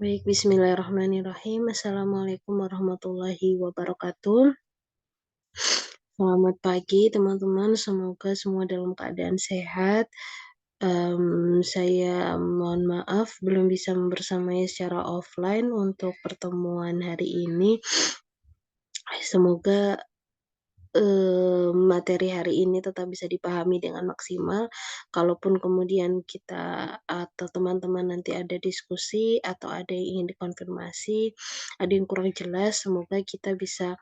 Baik, bismillahirrahmanirrahim. Assalamualaikum warahmatullahi wabarakatuh. Selamat pagi teman-teman, semoga semua dalam keadaan sehat. Saya mohon maaf belum bisa membersamai secara offline untuk pertemuan hari ini. Semoga, materi hari ini tetap bisa dipahami dengan maksimal. Kalaupun kemudian kita atau teman-teman nanti ada diskusi atau ada yang ingin dikonfirmasi, ada yang kurang jelas, semoga kita bisa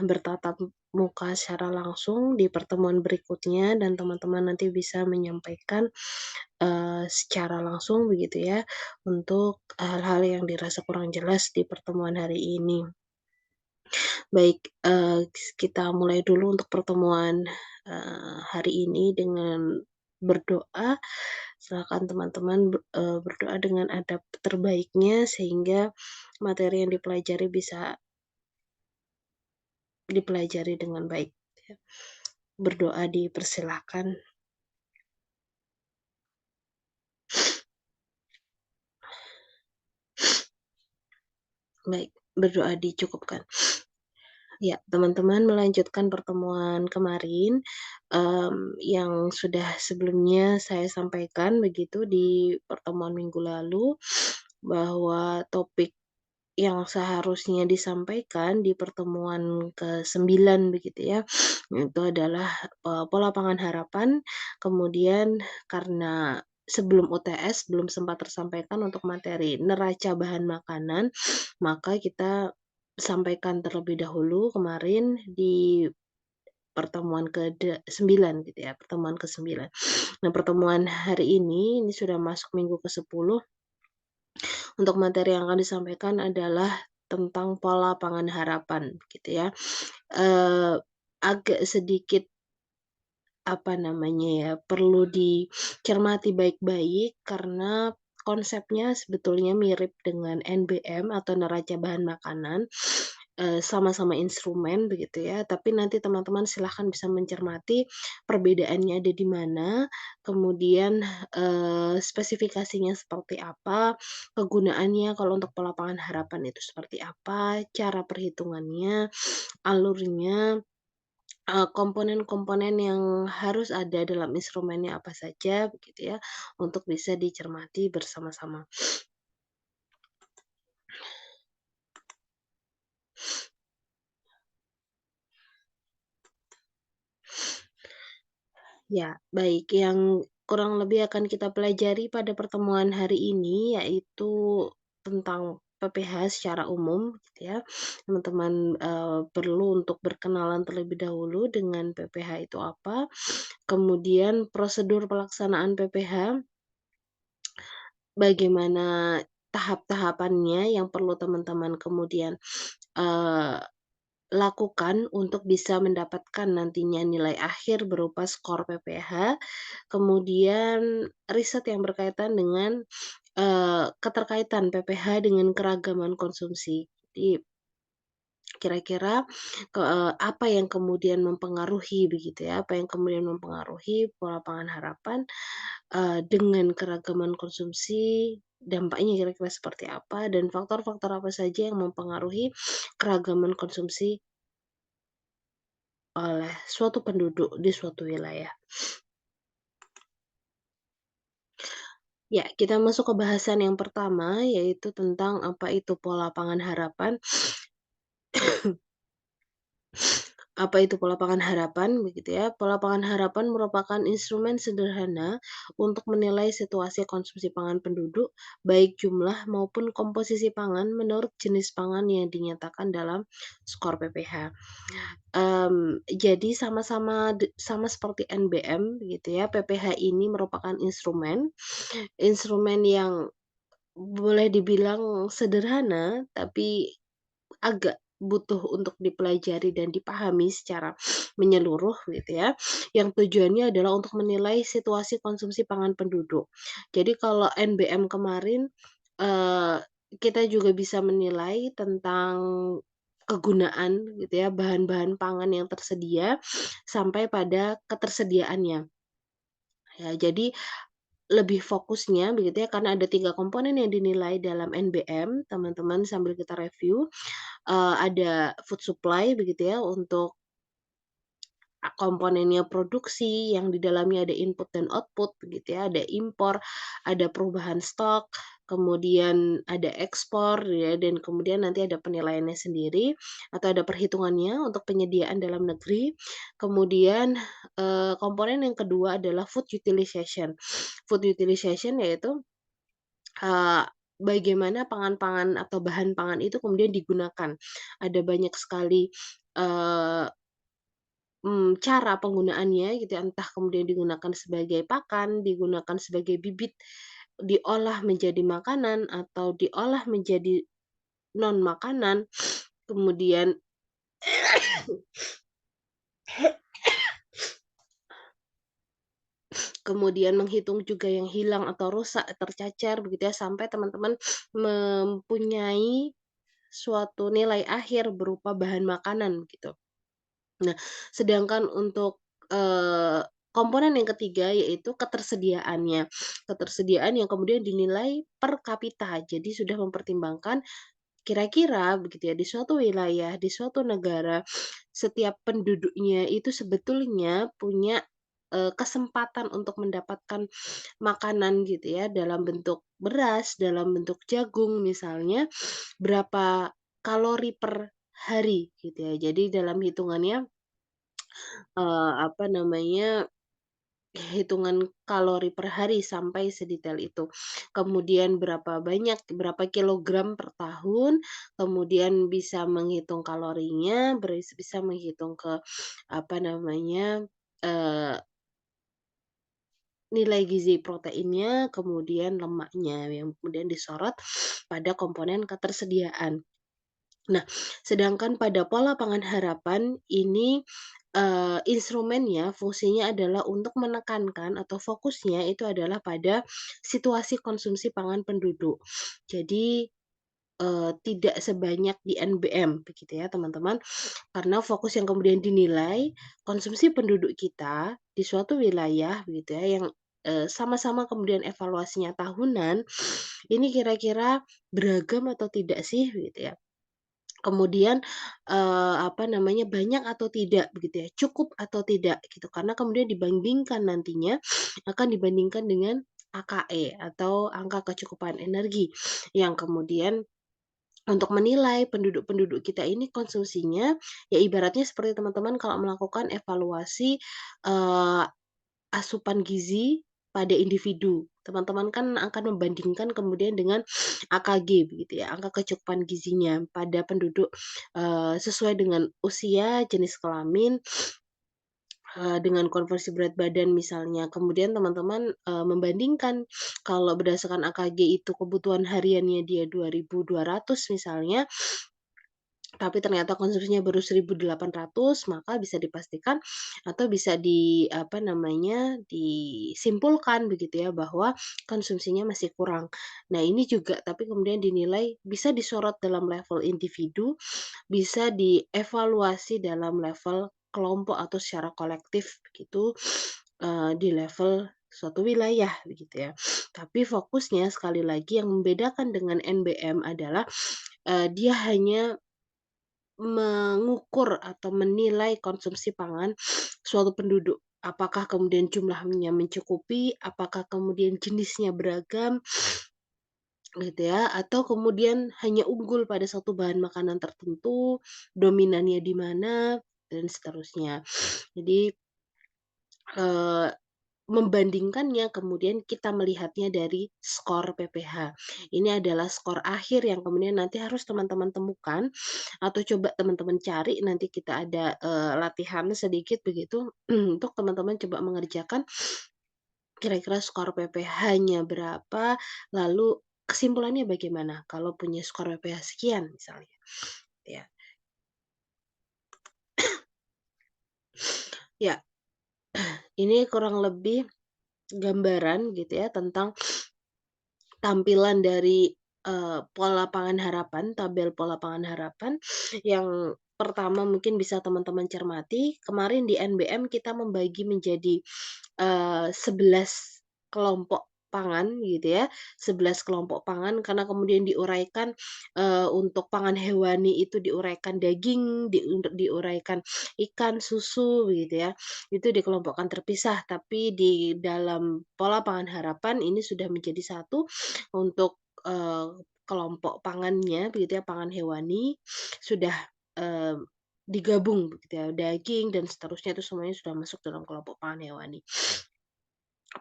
bertatap muka secara langsung di pertemuan berikutnya dan teman-teman nanti bisa menyampaikan, secara langsung begitu ya, untuk hal-hal yang dirasa kurang jelas di pertemuan hari ini. Baik, kita mulai dulu untuk pertemuan, hari ini dengan berdoa. Silakan teman-teman berdoa dengan adab terbaiknya sehingga materi yang dipelajari bisa dipelajari dengan baik, ya. Berdoa dipersilahkan. Baik, berdoa dicukupkan. Ya, teman-teman melanjutkan pertemuan kemarin, yang sudah sebelumnya saya sampaikan begitu di pertemuan minggu lalu, bahwa topik yang seharusnya disampaikan di pertemuan ke-9 begitu ya, itu adalah, pola pangan harapan. Kemudian karena sebelum UTS belum sempat tersampaikan untuk materi neraca bahan makanan, maka kita sampaikan terlebih dahulu kemarin di pertemuan ke-9 gitu ya, pertemuan ke-9. Nah, pertemuan hari ini sudah masuk minggu ke-10. Untuk materi yang akan disampaikan adalah tentang pola pangan harapan gitu ya. Eee, Agak sedikit, apa namanya ya, perlu dicermati baik-baik karena konsepnya sebetulnya mirip dengan NBM atau neraca bahan makanan, sama-sama instrumen begitu ya, tapi nanti teman-teman silahkan bisa mencermati perbedaannya ada di mana, kemudian, spesifikasinya seperti apa, kegunaannya kalau untuk pola pangan harapan itu seperti apa, cara perhitungannya, alurnya, komponen-komponen yang harus ada dalam instrumennya apa saja begitu ya, untuk bisa dicermati bersama-sama. Ya, baik, yang kurang lebih akan kita pelajari pada pertemuan hari ini yaitu tentang PPH secara umum gitu ya. Teman-teman, perlu untuk berkenalan terlebih dahulu dengan PPH itu apa, kemudian prosedur pelaksanaan PPH, bagaimana tahap-tahapannya yang perlu teman-teman kemudian, eee, lakukan untuk bisa mendapatkan nantinya nilai akhir berupa skor PPH, kemudian riset yang berkaitan dengan, keterkaitan PPH dengan keragaman konsumsi. Jadi kira-kira apa yang kemudian mempengaruhi begitu ya, apa yang kemudian mempengaruhi pola pangan harapan, dengan keragaman konsumsi, dampaknya kira-kira seperti apa, dan faktor-faktor apa saja yang mempengaruhi keragaman konsumsi oleh suatu penduduk di suatu wilayah. Ya, kita masuk ke bahasan yang pertama, yaitu tentang apa itu pola pangan harapan. Apa itu pola pangan harapan, begitu ya. Pola pangan harapan merupakan instrumen sederhana untuk menilai situasi konsumsi pangan penduduk, baik jumlah maupun komposisi pangan menurut jenis pangan yang dinyatakan dalam skor PPH. Jadi sama seperti NBM begitu ya, PPH ini merupakan instrumen, instrumen yang boleh dibilang sederhana, tapi agak butuh untuk dipelajari dan dipahami secara menyeluruh gitu ya, yang tujuannya adalah untuk menilai situasi konsumsi pangan penduduk. Jadi kalau NBM kemarin, eee, kita juga bisa menilai tentang kegunaan gitu ya, bahan-bahan pangan yang tersedia sampai pada ketersediaannya. Ya, jadi lebih fokusnya begitu ya, karena ada 3 komponen yang dinilai dalam NBM, teman-teman sambil kita review, ada food supply begitu ya, untuk komponennya produksi yang di dalamnya ada input dan output begitu ya, ada impor, ada perubahan stok, kemudian ada ekspor ya, dan kemudian nanti ada penilaiannya sendiri atau ada perhitungannya untuk penyediaan dalam negeri. Kemudian, komponen yang kedua adalah food utilization. Food utilization yaitu, eee, bagaimana pangan-pangan atau bahan pangan itu kemudian digunakan. Ada banyak sekali, eee cara penggunaannya gitu ya, entah kemudian digunakan sebagai pakan, digunakan sebagai bibit, diolah menjadi makanan, atau diolah menjadi non makanan, kemudian kemudian menghitung juga yang hilang atau rusak, tercacar begitu ya, sampai teman-teman mempunyai suatu nilai akhir berupa bahan makanan gitu. Nah, sedangkan untuk, komponen yang ketiga yaitu ketersediaannya. Ketersediaan yang kemudian dinilai per kapita. Jadi sudah mempertimbangkan kira-kira begitu ya, di suatu wilayah, di suatu negara, setiap penduduknya itu sebetulnya punya, kesempatan untuk mendapatkan makanan gitu ya, dalam bentuk beras, dalam bentuk jagung misalnya, berapa kalori per hari gitu ya. Jadi dalam hitungannya apa namanya, hitungan kalori per hari sampai sedetail itu. Kemudian berapa banyak, berapa kilogram per tahun, kemudian bisa menghitung kalorinya, bisa menghitung ke apa namanya, eee, nilai gizi proteinnya, kemudian lemaknya yang kemudian disorot pada komponen ketersediaan. Nah, sedangkan pada pola pangan harapan ini, instrumennya, fungsinya adalah untuk menekankan atau fokusnya itu adalah pada situasi konsumsi pangan penduduk. Jadi, tidak sebanyak di NBM begitu ya teman-teman, karena fokus yang kemudian dinilai konsumsi penduduk kita di suatu wilayah begitu ya yang, sama-sama kemudian evaluasinya tahunan, ini kira-kira beragam atau tidak sih gitu ya. Kemudian, apa namanya, banyak atau tidak begitu ya, cukup atau tidak gitu. Karena kemudian dibandingkan nantinya akan dibandingkan dengan AKE atau angka kecukupan energi, yang kemudian untuk menilai penduduk-penduduk kita ini konsumsinya, ya ibaratnya seperti teman-teman kalau melakukan evaluasi, eee asupan gizi pada individu. Teman-teman kan akan membandingkan kemudian dengan AKG begitu ya, angka kecukupan gizinya pada penduduk, sesuai dengan usia, jenis kelamin, dengan konversi berat badan misalnya. Kemudian teman-teman, membandingkan kalau berdasarkan AKG itu kebutuhan hariannya dia 2.200 misalnya, tapi ternyata konsumsinya baru 1.800, maka bisa dipastikan atau bisa apa namanya, disimpulkan begitu ya, bahwa konsumsinya masih kurang. Nah ini juga tapi kemudian dinilai bisa disorot dalam level individu, bisa dievaluasi dalam level kelompok atau secara kolektif begitu, di level suatu wilayah begitu ya. Tapi fokusnya sekali lagi yang membedakan dengan NBM adalah, dia hanya mengukur atau menilai konsumsi pangan suatu penduduk. Apakah kemudian jumlahnya mencukupi, apakah kemudian jenisnya beragam, gitu ya, atau kemudian hanya unggul pada satu bahan makanan tertentu, dominannya di mana, dan seterusnya. Jadi, eee membandingkannya, kemudian kita melihatnya dari skor PPH. Ini adalah skor akhir yang kemudian nanti harus teman-teman temukan atau coba teman-teman cari, nanti kita ada, latihan sedikit begitu untuk teman-teman coba mengerjakan kira-kira skor PPH-nya berapa, lalu kesimpulannya bagaimana kalau punya skor PPH sekian misalnya, ya. Ya, ini kurang lebih gambaran gitu ya tentang tampilan dari, pola pangan harapan, tabel pola pangan harapan, yang pertama mungkin bisa teman-teman cermati, kemarin di NBM kita membagi menjadi, 11 kelompok pangan gitu ya, 11 kelompok pangan karena kemudian diuraikan, untuk pangan hewani itu diuraikan daging, untuk diuraikan ikan, susu begitu ya, itu dikelompokkan terpisah. Tapi di dalam pola pangan harapan ini sudah menjadi satu untuk, kelompok pangannya begitu ya, pangan hewani sudah, eee, digabung begitu ya, daging dan seterusnya itu semuanya sudah masuk dalam kelompok pangan hewani.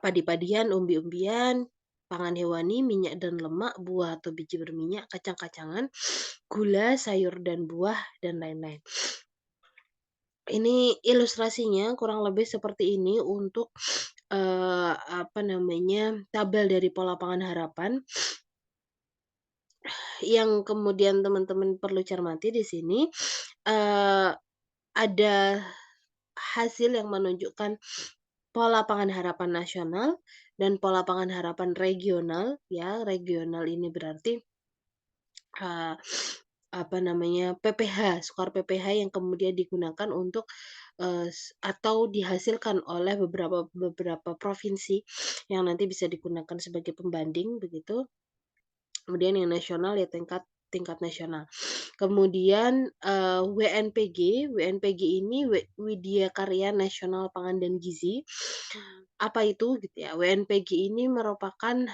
Padi-padian, umbi-umbian, pangan hewani, minyak dan lemak, buah atau biji berminyak, kacang-kacangan, gula, sayur dan buah, dan lain-lain. Ini ilustrasinya kurang lebih seperti ini untuk, apa namanya, tabel dari pola pangan harapan yang kemudian teman-teman perlu cermati di sini, eee, ada hasil yang menunjukkan pola pangan harapan nasional dan pola pangan harapan regional ya, regional ini berarti, eee, apa namanya, PPH, skor PPH yang kemudian digunakan untuk, atau dihasilkan oleh beberapa beberapa provinsi yang nanti bisa digunakan sebagai pembanding begitu. Kemudian yang nasional ya tingkat tingkat nasional. Kemudian, WNPG ini Widya Karya Nasional Pangan dan Gizi. Apa itu gitu ya, WNPG ini merupakan,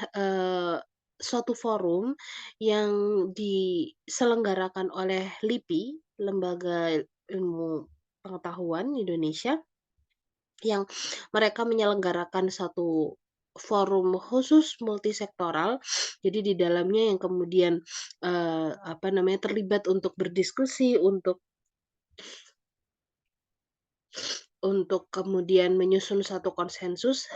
suatu forum yang diselenggarakan oleh LIPI, Lembaga Ilmu Pengetahuan Indonesia, yang mereka menyelenggarakan satu forum khusus multisektoral. Jadi di dalamnya yang kemudian, apa namanya, terlibat untuk berdiskusi, untuk kemudian menyusun satu konsensus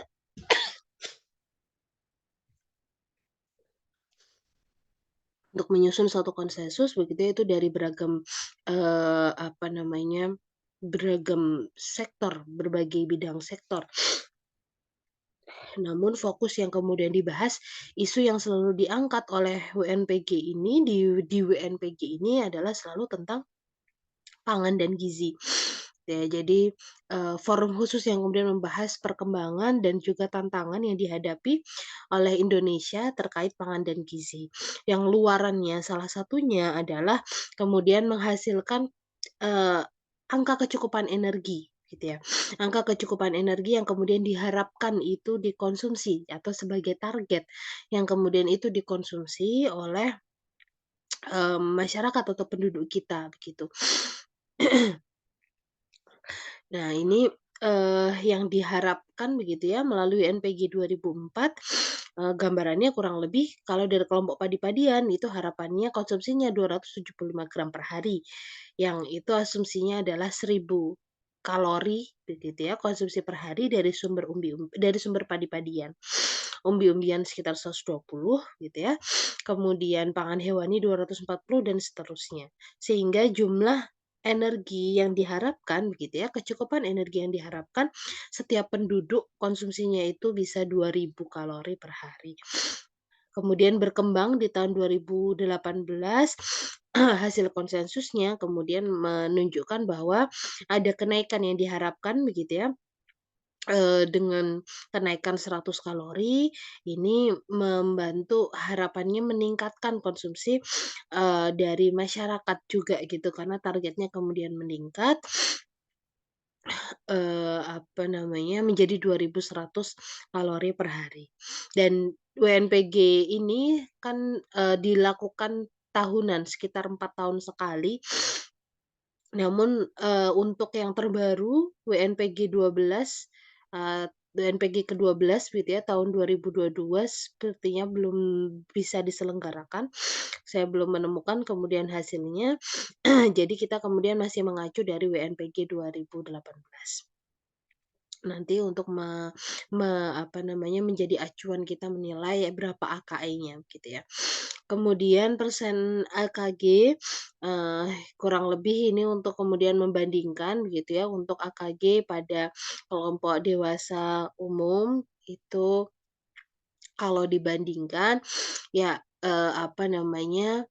begitu ya, itu dari beragam, apa namanya, beragam sektor, berbagai bidang sektor. Namun fokus yang kemudian dibahas, isu yang selalu diangkat oleh WNPG ini di WNPG ini adalah selalu tentang pangan dan gizi. Ya, jadi, forum khusus yang kemudian membahas perkembangan dan juga tantangan yang dihadapi oleh Indonesia terkait pangan dan gizi. Yang luarannya salah satunya adalah kemudian menghasilkan, eee, angka kecukupan energi, gitu ya. Angka kecukupan energi yang kemudian diharapkan itu dikonsumsi atau sebagai target yang kemudian itu dikonsumsi oleh, masyarakat atau penduduk kita, begitu. Nah ini, yang diharapkan begitu ya melalui NPG 2004, gambarannya kurang lebih kalau dari kelompok padi-padian itu harapannya konsumsinya 275 gram per hari, yang itu asumsinya adalah 1.000 kalori begitu ya konsumsi per hari dari sumber padi-padian. Umbi-umbian sekitar 120 gitu ya, kemudian pangan hewani 240 dan seterusnya. Sehingga jumlah energi yang diharapkan begitu ya, kecukupan energi yang diharapkan setiap penduduk konsumsinya itu bisa 2.000 kalori per hari. Kemudian berkembang di tahun 2018, hasil konsensusnya kemudian menunjukkan bahwa ada kenaikan yang diharapkan begitu ya, dengan kenaikan 100 kalori, ini membantu harapannya meningkatkan konsumsi, dari masyarakat juga gitu, karena targetnya kemudian meningkat, apa namanya, menjadi 2.100 kalori per hari. Dan WNPG ini kan, dilakukan tahunan, sekitar 4 tahun sekali. Namun, untuk yang terbaru WNPG 12, WNPG ke-12 gitu ya tahun 2022 sepertinya belum bisa diselenggarakan. Saya belum menemukan kemudian hasilnya. Jadi kita kemudian masih mengacu dari WNPG 2018. Nanti untuk apa namanya, menjadi acuan kita menilai berapa AKE-nya gitu ya. Kemudian persen AKG, eee, kurang lebih ini untuk kemudian membandingkan begitu ya, untuk AKG pada kelompok dewasa umum itu kalau dibandingkan ya, apa namanya,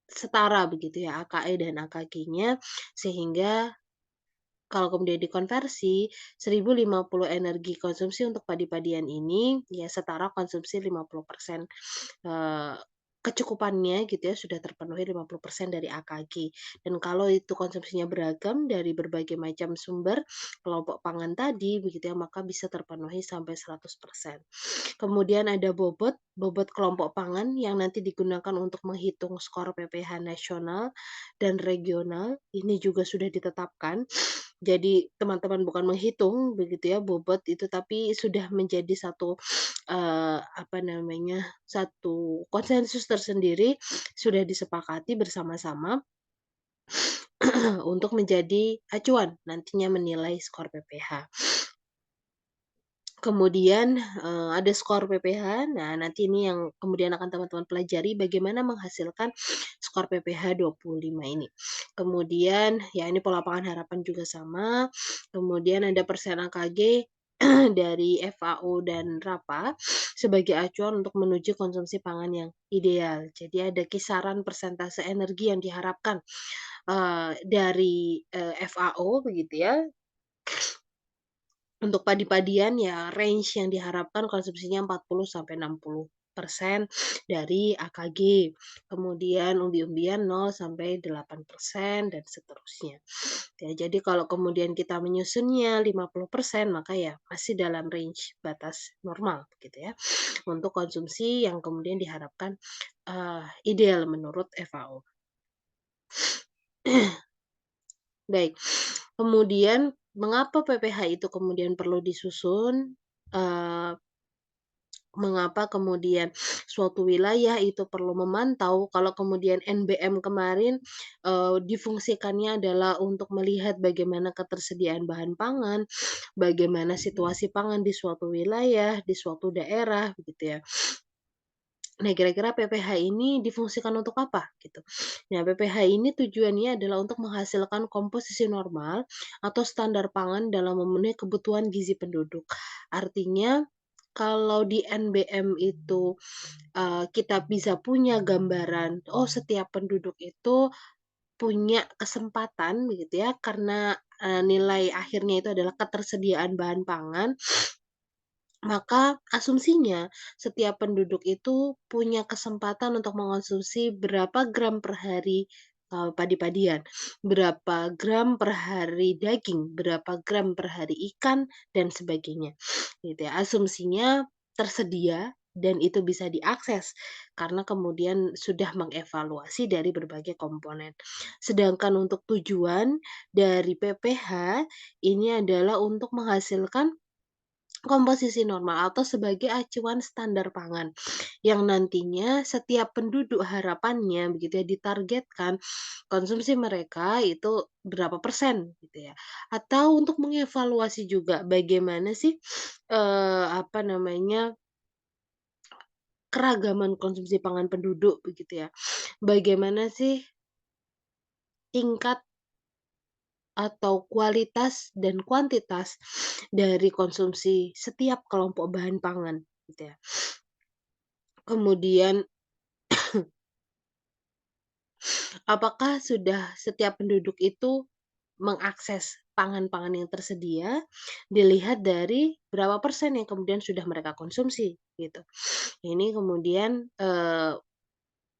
setara begitu ya AKE dan AKG-nya, sehingga Kalau kemudian dikonversi, 1.050 energi konsumsi untuk padi-padian ini, ya setara konsumsi 50%, eee, kecukupannya gitu ya, sudah terpenuhi 50% dari AKG. Dan kalau itu konsumsinya beragam dari berbagai macam sumber kelompok pangan tadi begitu ya, maka bisa terpenuhi sampai 100%. Kemudian ada bobot kelompok pangan yang nanti digunakan untuk menghitung skor PPH nasional dan regional, ini juga sudah ditetapkan. Jadi teman-teman bukan menghitung begitu ya bobot itu, tapi sudah menjadi satu, apa namanya, satu konsensus tersendiri, sudah disepakati bersama-sama untuk menjadi acuan nantinya menilai skor PPH. Kemudian, ada skor PPH. Nah, nanti ini yang kemudian akan teman-teman pelajari bagaimana menghasilkan skor PPH 25 ini. Kemudian, ya ini pola pangan harapan juga sama, kemudian ada persen AKG dari FAO dan RAPA sebagai acuan untuk menuju konsumsi pangan yang ideal. Jadi ada kisaran persentase energi yang diharapkan, dari, FAO begitu ya, untuk padi-padian ya range yang diharapkan konsumsinya 40 sampai 60% dari AKG. Kemudian umbi-umbian 0 sampai 8% dan seterusnya. Ya, jadi kalau kemudian kita menyusunnya 50% maka ya masih dalam range batas normal gitu ya, untuk konsumsi yang kemudian diharapkan, ideal menurut FAO. Baik, kemudian mengapa PPH itu kemudian perlu disusun, eee, mengapa kemudian suatu wilayah itu perlu memantau, kalau kemudian NBM kemarin, difungsikannya adalah untuk melihat bagaimana ketersediaan bahan pangan, bagaimana situasi pangan di suatu wilayah, di suatu daerah, begitu ya. Nah, kira-kira PPH ini difungsikan untuk apa gitu? Nah, PPH ini tujuannya adalah untuk menghasilkan komposisi normal atau standar pangan dalam memenuhi kebutuhan gizi penduduk. Artinya kalau di NBM itu, kita bisa punya gambaran, oh setiap penduduk itu punya kesempatan begitu ya, karena, nilai akhirnya itu adalah ketersediaan bahan pangan, maka asumsinya setiap penduduk itu punya kesempatan untuk mengonsumsi berapa gram per hari, padi-padian, berapa gram per hari daging, berapa gram per hari ikan, dan sebagainya, gitu ya. Asumsinya tersedia dan itu bisa diakses karena kemudian sudah mengevaluasi dari berbagai komponen. Sedangkan untuk tujuan dari PPH ini adalah untuk menghasilkan komposisi normal atau sebagai acuan standar pangan, yang nantinya setiap penduduk harapannya begitu ya, ditargetkan konsumsi mereka itu berapa persen gitu ya. Atau untuk mengevaluasi juga bagaimana sih, apa namanya, keragaman konsumsi pangan penduduk begitu ya. Bagaimana sih tingkat atau kualitas dan kuantitas dari konsumsi setiap kelompok bahan pangan gitu ya. Kemudian apakah sudah setiap penduduk itu mengakses pangan-pangan yang tersedia, dilihat dari berapa persen yang kemudian sudah mereka konsumsi, gitu. Ini kemudian,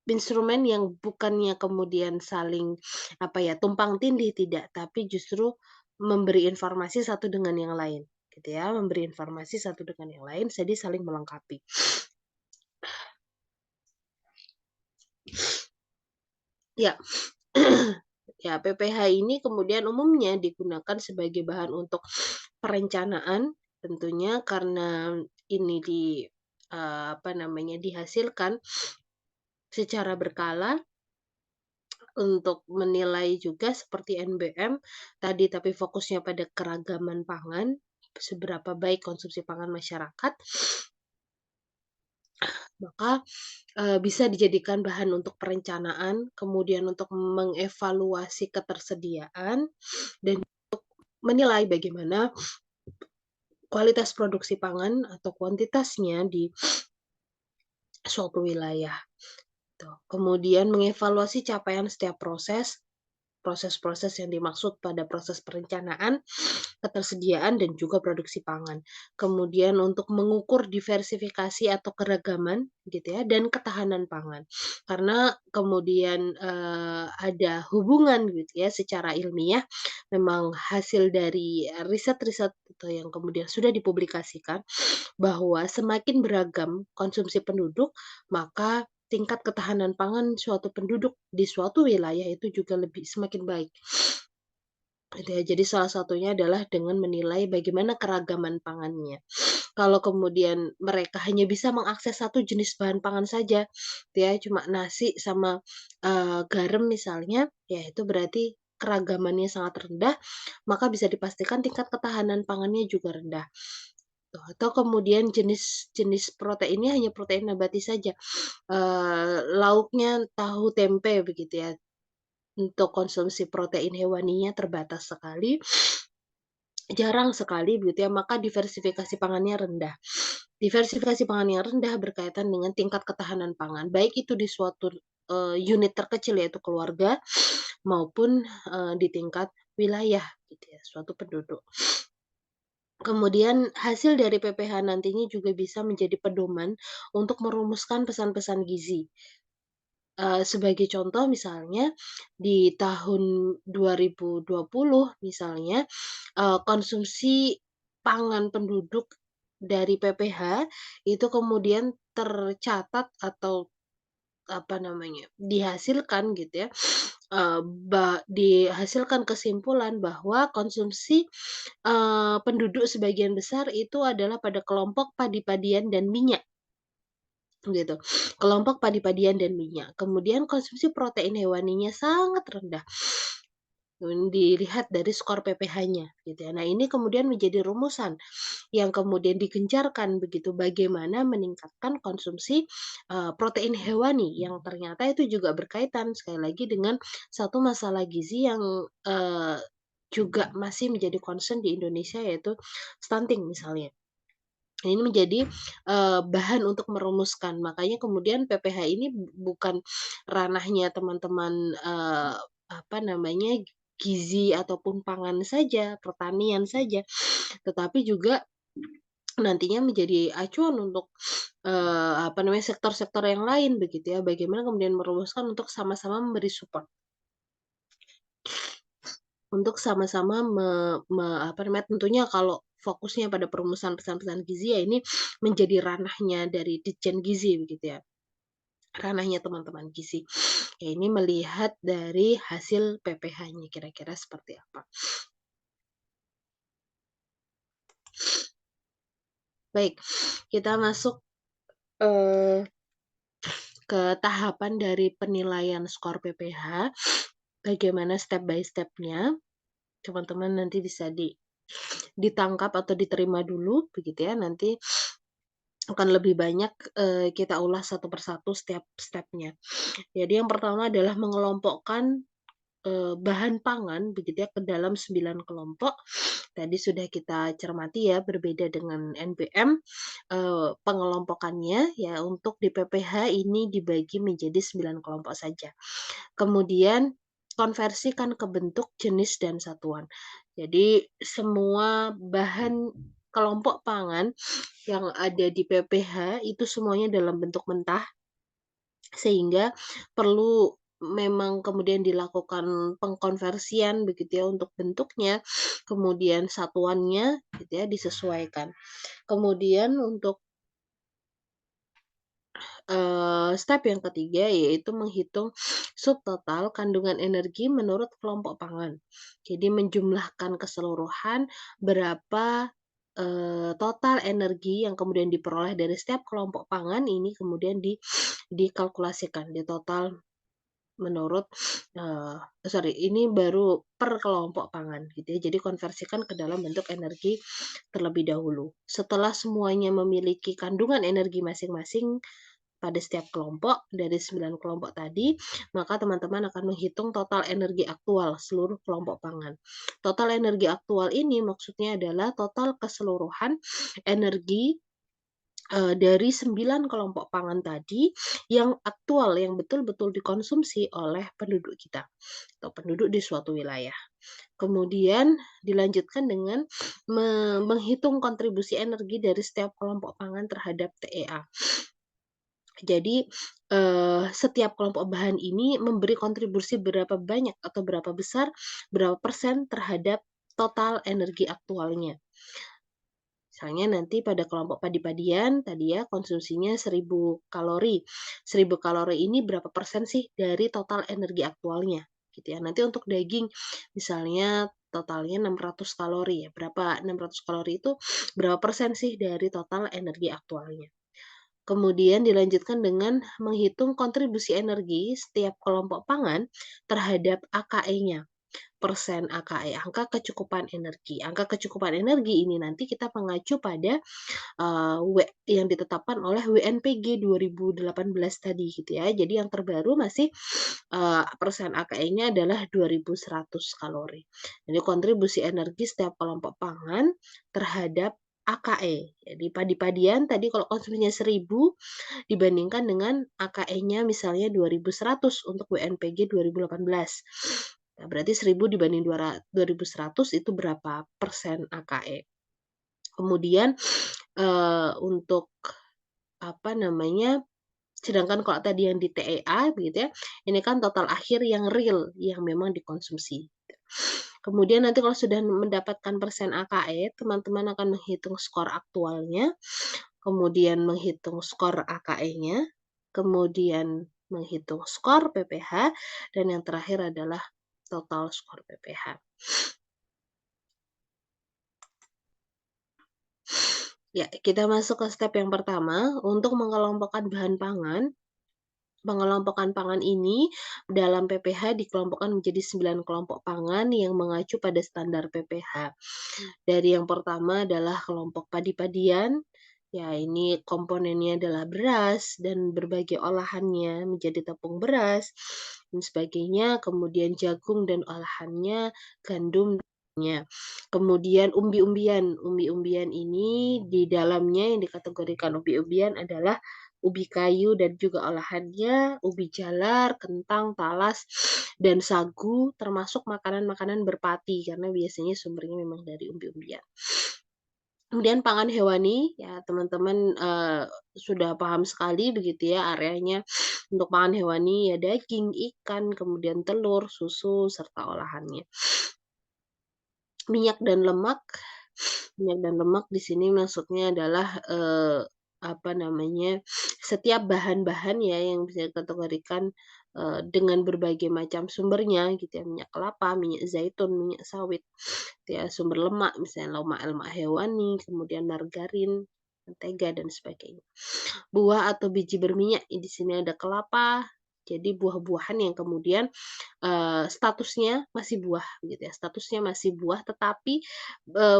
instrumen yang bukannya kemudian saling, apa ya, tumpang tindih, tidak, tapi justru memberi informasi satu dengan yang lain, gitu ya, memberi informasi satu dengan yang lain, jadi saling melengkapi. Ya. Ya, PPH ini kemudian umumnya digunakan sebagai bahan untuk perencanaan tentunya karena ini apa namanya, dihasilkan secara berkala untuk menilai juga seperti NBM tadi, tapi fokusnya pada keragaman pangan, seberapa baik konsumsi pangan masyarakat, maka, bisa dijadikan bahan untuk perencanaan, kemudian untuk mengevaluasi ketersediaan, dan menilai bagaimana kualitas produksi pangan atau kuantitasnya di suatu wilayah, tuh. Kemudian mengevaluasi capaian setiap proses, proses-proses yang dimaksud pada proses perencanaan, ketersediaan, dan juga produksi pangan. Kemudian untuk mengukur diversifikasi atau keragaman gitu ya, dan ketahanan pangan. Karena kemudian, ada hubungan gitu ya secara ilmiah, memang hasil dari, riset-riset atau yang kemudian sudah dipublikasikan, bahwa semakin beragam konsumsi penduduk, maka tingkat ketahanan pangan suatu penduduk di suatu wilayah itu juga lebih semakin baik. Gitu ya. Jadi salah satunya adalah dengan menilai bagaimana keragaman pangannya. Kalau kemudian mereka hanya bisa mengakses satu jenis bahan pangan saja, gitu ya, cuma nasi sama, garam misalnya, ya itu berarti keragamannya sangat rendah, maka bisa dipastikan tingkat ketahanan pangannya juga rendah. Tuh, atau kemudian jenis-jenis proteinnya hanya protein nabati saja, lauknya tahu tempe begitu ya, untuk konsumsi protein hewaninya terbatas sekali, jarang sekali begitu ya, maka diversifikasi pangannya rendah. Diversifikasi pangan yang rendah berkaitan dengan tingkat ketahanan pangan, baik itu di suatu, unit terkecil yaitu keluarga, maupun, di tingkat wilayah gitu ya, suatu penduduk. Kemudian hasil dari PPH nantinya juga bisa menjadi pedoman untuk merumuskan pesan-pesan gizi. Sebagai contoh misalnya di tahun 2020 misalnya, konsumsi pangan penduduk dari PPH itu kemudian tercatat atau apa namanya, dihasilkan gitu ya, eee, dihasilkan kesimpulan bahwa konsumsi, penduduk sebagian besar itu adalah pada kelompok padi-padian dan minyak. Gitu, kelompok padi-padian dan minyak. Kemudian konsumsi protein hewaninya sangat rendah, dilihat dari skor PPH-nya gitu ya. Nah, ini kemudian menjadi rumusan yang kemudian digencarkan begitu, bagaimana meningkatkan konsumsi, protein hewani yang ternyata itu juga berkaitan sekali lagi dengan satu masalah gizi yang, juga masih menjadi concern di Indonesia yaitu stunting misalnya. Nah, ini menjadi, bahan untuk merumuskan. Makanya kemudian PPH ini bukan ranahnya teman-teman, apa namanya, gizi ataupun pangan saja, pertanian saja, tetapi juga nantinya menjadi acuan untuk, apa namanya, sektor-sektor yang lain begitu ya. Bagaimana kemudian merumuskan untuk sama-sama memberi support. Untuk sama-sama apa namanya, tentunya kalau fokusnya pada perumusan pesan-pesan gizi ya ini menjadi ranahnya dari Ditjen Gizi begitu ya, ranahnya teman-teman gizi. Ya ini melihat dari hasil PPH-nya kira-kira seperti apa. Baik, kita masuk, eee, ke tahapan dari penilaian skor PPH, bagaimana step by step-nya, teman-teman nanti bisa ditangkap atau diterima dulu begitu ya, nanti akan lebih banyak, kita ulas satu persatu setiap stepnya. Jadi yang pertama adalah mengelompokkan, bahan pangan begitu ya ke dalam 9 kelompok. Tadi sudah kita cermati ya berbeda dengan NBM, pengelompokannya ya untuk di PPH ini dibagi menjadi 9 kelompok saja. Kemudian konversikan ke bentuk, jenis, dan satuan. Jadi semua bahan kelompok pangan yang ada di PPH itu semuanya dalam bentuk mentah, sehingga perlu memang kemudian dilakukan pengkonversian begitu ya untuk bentuknya, kemudian satuannya gitu ya disesuaikan. Kemudian untuk, step yang ketiga yaitu menghitung subtotal kandungan energi menurut kelompok pangan. Jadi menjumlahkan keseluruhan berapa, total energi yang kemudian diperoleh dari setiap kelompok pangan ini kemudian dikalkulasikan, ditotal menurut, ini baru per kelompok pangan gitu ya. Jadi konversikan ke dalam bentuk energi terlebih dahulu. Setelah semuanya memiliki kandungan energi masing-masing pada setiap kelompok dari 9 kelompok tadi, maka teman-teman akan menghitung total energi aktual seluruh kelompok pangan. Total energi aktual ini maksudnya adalah total keseluruhan energi dari 9 kelompok pangan tadi yang aktual, yang betul-betul dikonsumsi oleh penduduk kita atau penduduk di suatu wilayah. Kemudian dilanjutkan dengan menghitung kontribusi energi dari setiap kelompok pangan terhadap TEA. Jadi, setiap kelompok bahan ini memberi kontribusi berapa banyak atau berapa besar, berapa persen terhadap total energi aktualnya. Misalnya nanti pada kelompok padi-padian tadi ya konsumsinya 1.000 kalori. 1.000 kalori ini berapa persen sih dari total energi aktualnya, gitu ya. Nanti untuk daging misalnya totalnya 600 kalori ya, berapa 600 kalori itu berapa persen sih dari total energi aktualnya. Kemudian dilanjutkan dengan menghitung kontribusi energi setiap kelompok pangan terhadap AKE-nya, persen AKE, angka kecukupan energi. Angka kecukupan energi ini nanti kita mengacu pada yang ditetapkan oleh WNPG 2018 tadi gitu ya. Jadi yang terbaru masih, persen AKE-nya adalah 2.100 kalori. Jadi kontribusi energi setiap kelompok pangan terhadap AKE. Jadi padi-padian tadi kalau konsumsinya 1.000 dibandingkan dengan AKE-nya misalnya 2.100 untuk WNPG 2018. Nah, berarti 1.000 dibanding 2.100 itu berapa persen AKE. Kemudian, untuk apa namanya, sedangkan kalau tadi yang di TEA begitu ya, ini kan total akhir yang real, yang memang dikonsumsi. Kemudian nanti kalau sudah mendapatkan persen AKE, teman-teman akan menghitung skor aktualnya, kemudian menghitung skor AKE-nya, kemudian menghitung skor PPH, dan yang terakhir adalah total skor PPH. Ya, kita masuk ke step yang pertama, untuk mengelompokkan bahan pangan. Pengelompokan pangan ini dalam PPH dikelompokkan menjadi 9 kelompok pangan yang mengacu pada standar PPH. Dari yang pertama adalah kelompok padi-padian, ya ini komponennya adalah beras dan berbagai olahannya menjadi tepung beras dan sebagainya, kemudian jagung dan olahannya, gandum. Kemudian umbi-umbian. Umbi-umbian ini di dalamnya yang dikategorikan umbi-umbian adalah ubi kayu dan juga olahannya, ubi jalar, kentang, talas, dan sagu, termasuk makanan-makanan berpati karena biasanya sumbernya memang dari umbi-umbian. Kemudian pangan hewani, ya teman-teman, sudah paham sekali begitu ya areanya untuk pangan hewani ya daging, ikan, kemudian telur, susu, serta olahannya. Minyak dan lemak. Minyak dan lemak di sini maksudnya adalah, apa namanya, setiap bahan-bahan ya yang bisa dikategorikan, dengan berbagai macam sumbernya gitu ya, minyak kelapa, minyak zaitun, minyak sawit, gitu ya, sumber lemak misalnya lemak-lemak hewani, kemudian margarin, mentega dan sebagainya. Buah atau biji berminyak, di sini ada kelapa, jadi buah-buahan yang kemudian statusnya masih buah gitu ya, statusnya masih buah tetapi,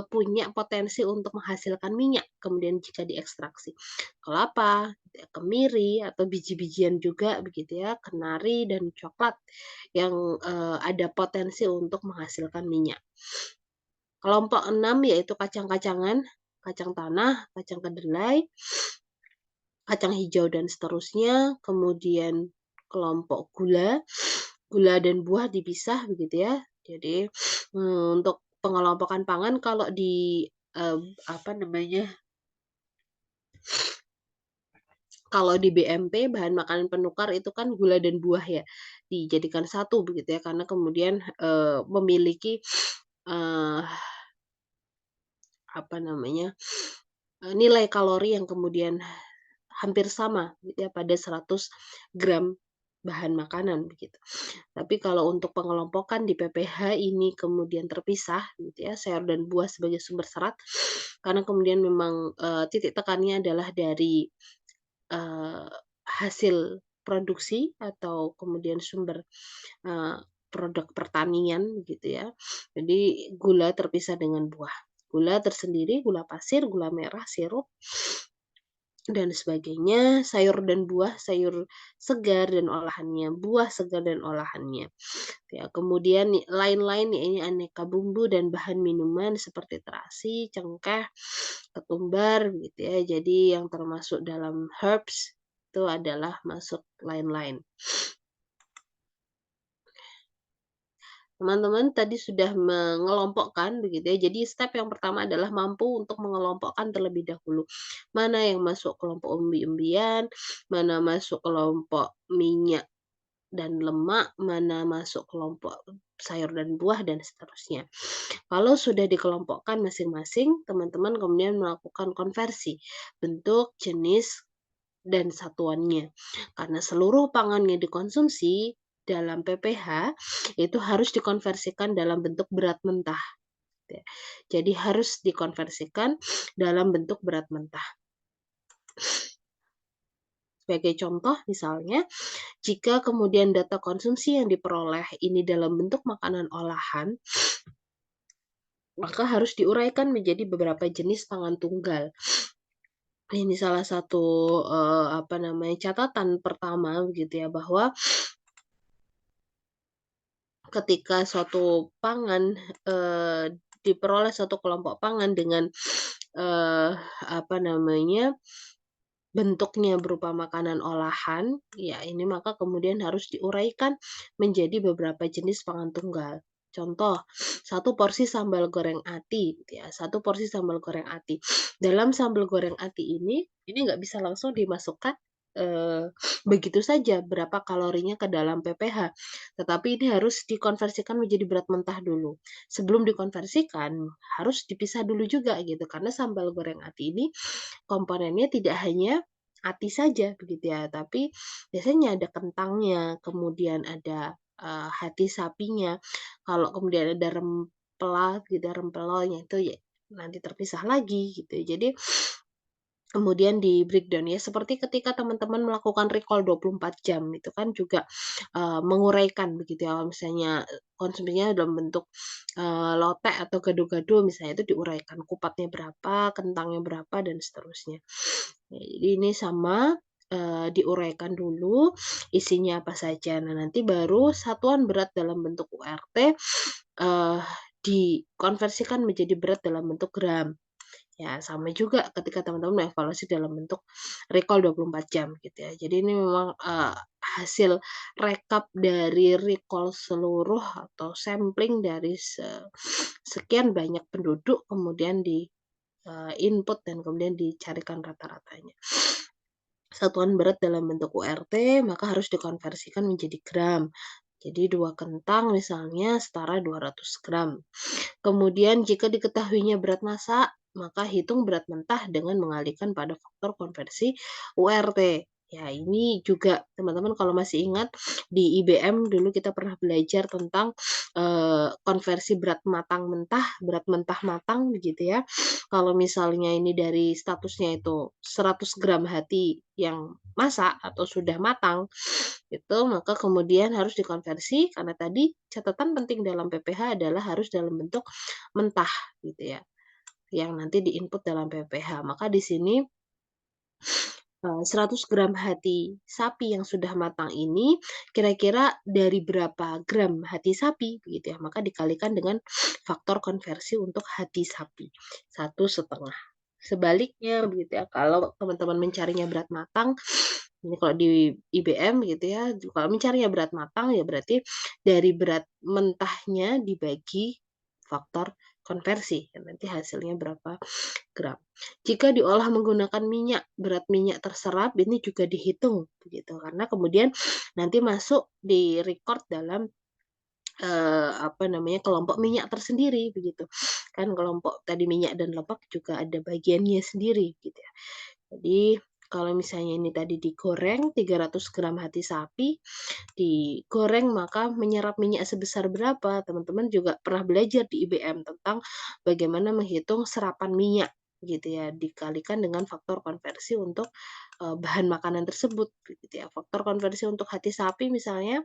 punya potensi untuk menghasilkan minyak kemudian jika diekstraksi. Kelapa, gitu ya, kemiri atau biji-bijian juga begitu ya, kenari dan coklat yang, ada potensi untuk menghasilkan minyak. Kelompok 6 yaitu kacang-kacangan, kacang tanah, kacang kedelai, kacang hijau dan seterusnya, kemudian kelompok gula, gula dan buah dipisah begitu ya. Jadi, untuk pengelompokan pangan kalau di, apa namanya, kalau di BMP bahan makanan penukar itu kan gula dan buah ya, dijadikan satu begitu ya, karena kemudian, memiliki, eee, apa namanya, nilai kalori yang kemudian hampir sama gitu ya pada 100 gram bahan makanan begitu. Tapi kalau untuk pengelompokan di PPH ini kemudian terpisah gitu ya, sayur dan buah sebagai sumber serat, karena kemudian memang, titik tekannya adalah dari, eee, hasil produksi atau kemudian sumber, eee, produk pertanian gitu ya. Jadi gula terpisah dengan buah. Gula tersendiri, gula pasir, gula merah, sirup, dan sebagainya, sayur dan buah, sayur segar dan olahannya, buah segar dan olahannya. Ya, kemudian lain-lain ya, ini aneka bumbu dan bahan minuman seperti terasi, cengkeh, ketumbar gitu ya. Jadi yang termasuk dalam herbs itu adalah masuk lain-lain. Teman-teman tadi sudah mengelompokkan begitu ya. Jadi step yang pertama adalah mampu untuk mengelompokkan terlebih dahulu. Mana yang masuk kelompok umbi-umbian, mana masuk kelompok minyak dan lemak, mana masuk kelompok sayur dan buah dan seterusnya. Kalau sudah dikelompokkan masing-masing, teman-teman kemudian melakukan konversi bentuk, jenis, dan satuannya. Karena seluruh pangan yang dikonsumsi dalam PPH itu harus dikonversikan dalam bentuk berat mentah, ya. Jadi harus dikonversikan dalam bentuk berat mentah. Sebagai contoh misalnya, jika kemudian data konsumsi yang diperoleh ini dalam bentuk makanan olahan, maka harus diuraikan menjadi beberapa jenis pangan tunggal. Ini salah satu, apa namanya, catatan pertama begitu ya, bahwa ketika suatu pangan, diperoleh suatu kelompok pangan dengan, apa namanya, bentuknya berupa makanan olahan, ya ini maka kemudian harus diuraikan menjadi beberapa jenis pangan tunggal. Contoh, satu porsi sambal goreng ati, gitu ya, satu porsi sambal goreng ati. Dalam sambal goreng ati ini nggak bisa langsung dimasukkan, begitu saja berapa kalorinya ke dalam PPH, tetapi ini harus dikonversikan menjadi berat mentah dulu. Sebelum dikonversikan, harus dipisah dulu juga gitu, karena sambal goreng ati ini komponennya tidak hanya ati saja begitu ya, tapi biasanya ada kentangnya, kemudian ada, hati sapinya, kalau kemudian ada rempela gitu, rempelonya itu ya nanti terpisah lagi gitu. Jadi kemudian di-breakdown ya, seperti ketika teman-teman melakukan recall 24 jam, itu kan juga, menguraikan begitu ya, kalau misalnya, konsumsinya dalam bentuk, lotek atau gado-gado misalnya itu diuraikan, kupatnya berapa, kentangnya berapa, dan seterusnya. Ya, jadi ini sama, diuraikan dulu isinya apa saja. Nah, nanti baru satuan berat dalam bentuk URT, eee, dikonversikan menjadi berat dalam bentuk gram. Ya, sama juga ketika teman-teman mengevaluasi dalam bentuk recall 24 jam gitu ya. Jadi ini memang, hasil rekap dari recall seluruh atau sampling dari sekian banyak penduduk kemudian di, input dan kemudian dicarikan rata-ratanya. Satuan berat dalam bentuk URT maka harus dikonversikan menjadi gram. Jadi 2 kentang misalnya setara 200 gram. Kemudian jika diketahuinya berat massa, maka hitung berat mentah dengan mengalihkan pada faktor konversi URT. Ya, ini juga teman-teman kalau masih ingat di IBM dulu kita pernah belajar tentang, konversi berat mentah matang begitu ya. Kalau misalnya ini dari statusnya itu 100 gram hati yang masak atau sudah matang, itu maka kemudian harus dikonversi karena tadi catatan penting dalam PPH adalah harus dalam bentuk mentah gitu ya, yang nanti diinput dalam PPH. Maka di sini, 100 gram hati sapi yang sudah matang ini kira-kira dari berapa gram hati sapi begitu ya, maka dikalikan dengan faktor konversi untuk hati sapi, 1,5. Sebaliknya begitu ya, kalau teman-teman mencarinya berat matang, ini kalau di IBM gitu ya, kalau mencarinya berat matang ya berarti dari berat mentahnya dibagi faktor konversi, ya nanti hasilnya berapa gram. Jika diolah menggunakan minyak, berat minyak terserap ini juga dihitung begitu, karena kemudian nanti masuk di-record dalam, apa namanya, kelompok minyak tersendiri begitu. Kan kelompok tadi minyak dan lemak juga ada bagiannya sendiri gitu ya. Jadi kalau misalnya ini tadi digoreng 300 gram hati sapi, digoreng maka menyerap minyak sebesar berapa? Teman-teman juga pernah belajar di IBM tentang bagaimana menghitung serapan minyak gitu ya, dikalikan dengan faktor konversi untuk, bahan makanan tersebut gitu ya. Faktor konversi untuk hati sapi misalnya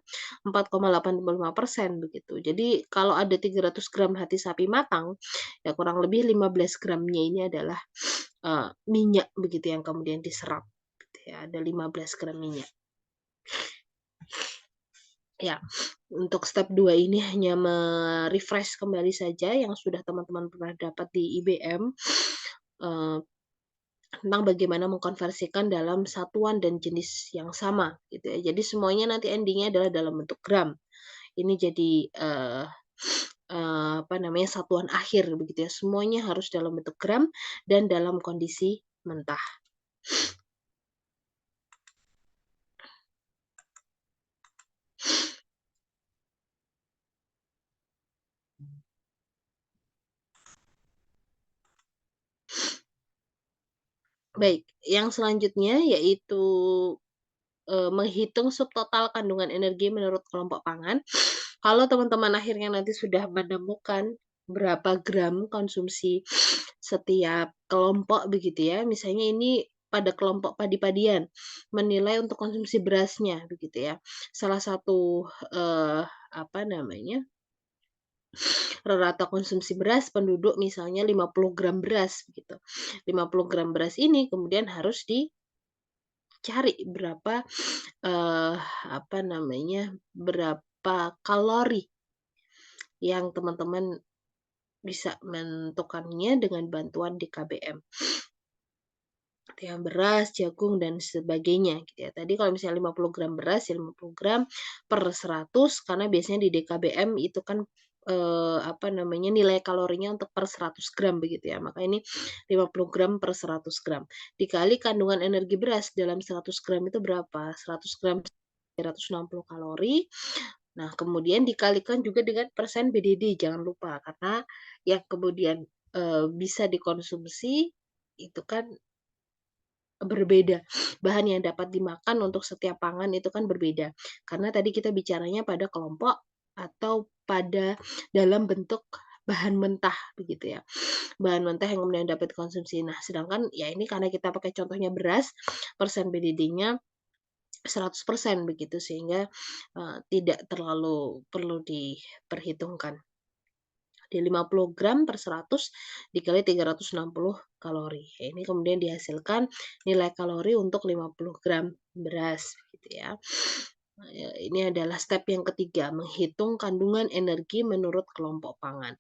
4,85% begitu. Jadi kalau ada 300 gram hati sapi matang, ya kurang lebih 15 gramnya ini adalah minyak begitu yang kemudian diserap gitu ya, ada 15 gram minyak. Ya, untuk step 2 ini hanya me-refresh kembali saja yang sudah teman-teman pernah dapat di IBM, eee, tentang bagaimana mengkonversikan dalam satuan dan jenis yang sama gitu ya. Jadi semuanya nanti ending-nya adalah dalam bentuk gram. Ini jadi, apa namanya, satuan akhir begitu ya, semuanya harus dalam bentuk gram dan dalam kondisi mentah. Baik, yang selanjutnya yaitu menghitung subtotal kandungan energi menurut kelompok pangan. Kalau teman-teman akhirnya nanti sudah menemukan berapa gram konsumsi setiap kelompok begitu ya, misalnya ini pada kelompok padi-padian, menilai untuk konsumsi berasnya begitu ya. Salah satu, apa namanya, rata konsumsi beras penduduk misalnya 50 gram beras gitu. 50 gram beras ini kemudian harus dicari berapa apa namanya, berapa kalori yang teman-teman bisa menentukannya dengan bantuan di KBM. Ya beras, jagung, dan sebagainya gitu ya. Tadi kalau misalnya 50 gram beras, ya 50 gram per 100 karena biasanya di DKBM itu kan, apa namanya, nilai kalorinya untuk per 100 gram begitu ya. Maka ini 50 gram per 100 gram. Dikali kandungan energi beras dalam 100 gram itu berapa? 100 gram 360 kalori. Nah, kemudian dikalikan juga dengan persen BDD, jangan lupa, karena yang kemudian, bisa dikonsumsi itu kan berbeda. Bahan yang dapat dimakan untuk setiap pangan itu kan berbeda. Karena tadi kita bicaranya pada kelompok atau pada dalam bentuk bahan mentah begitu ya. Bahan mentah yang kemudian dapat dikonsumsi. Nah, sedangkan ya ini karena kita pakai contohnya beras, persen BDD-nya 100% begitu sehingga, tidak terlalu perlu diperhitungkan. Di 50 gram per 100 dikali 360 kalori. Ini kemudian dihasilkan nilai kalori untuk 50 gram beras gitu ya. Ini adalah step yang ketiga, menghitung kandungan energi menurut kelompok pangan.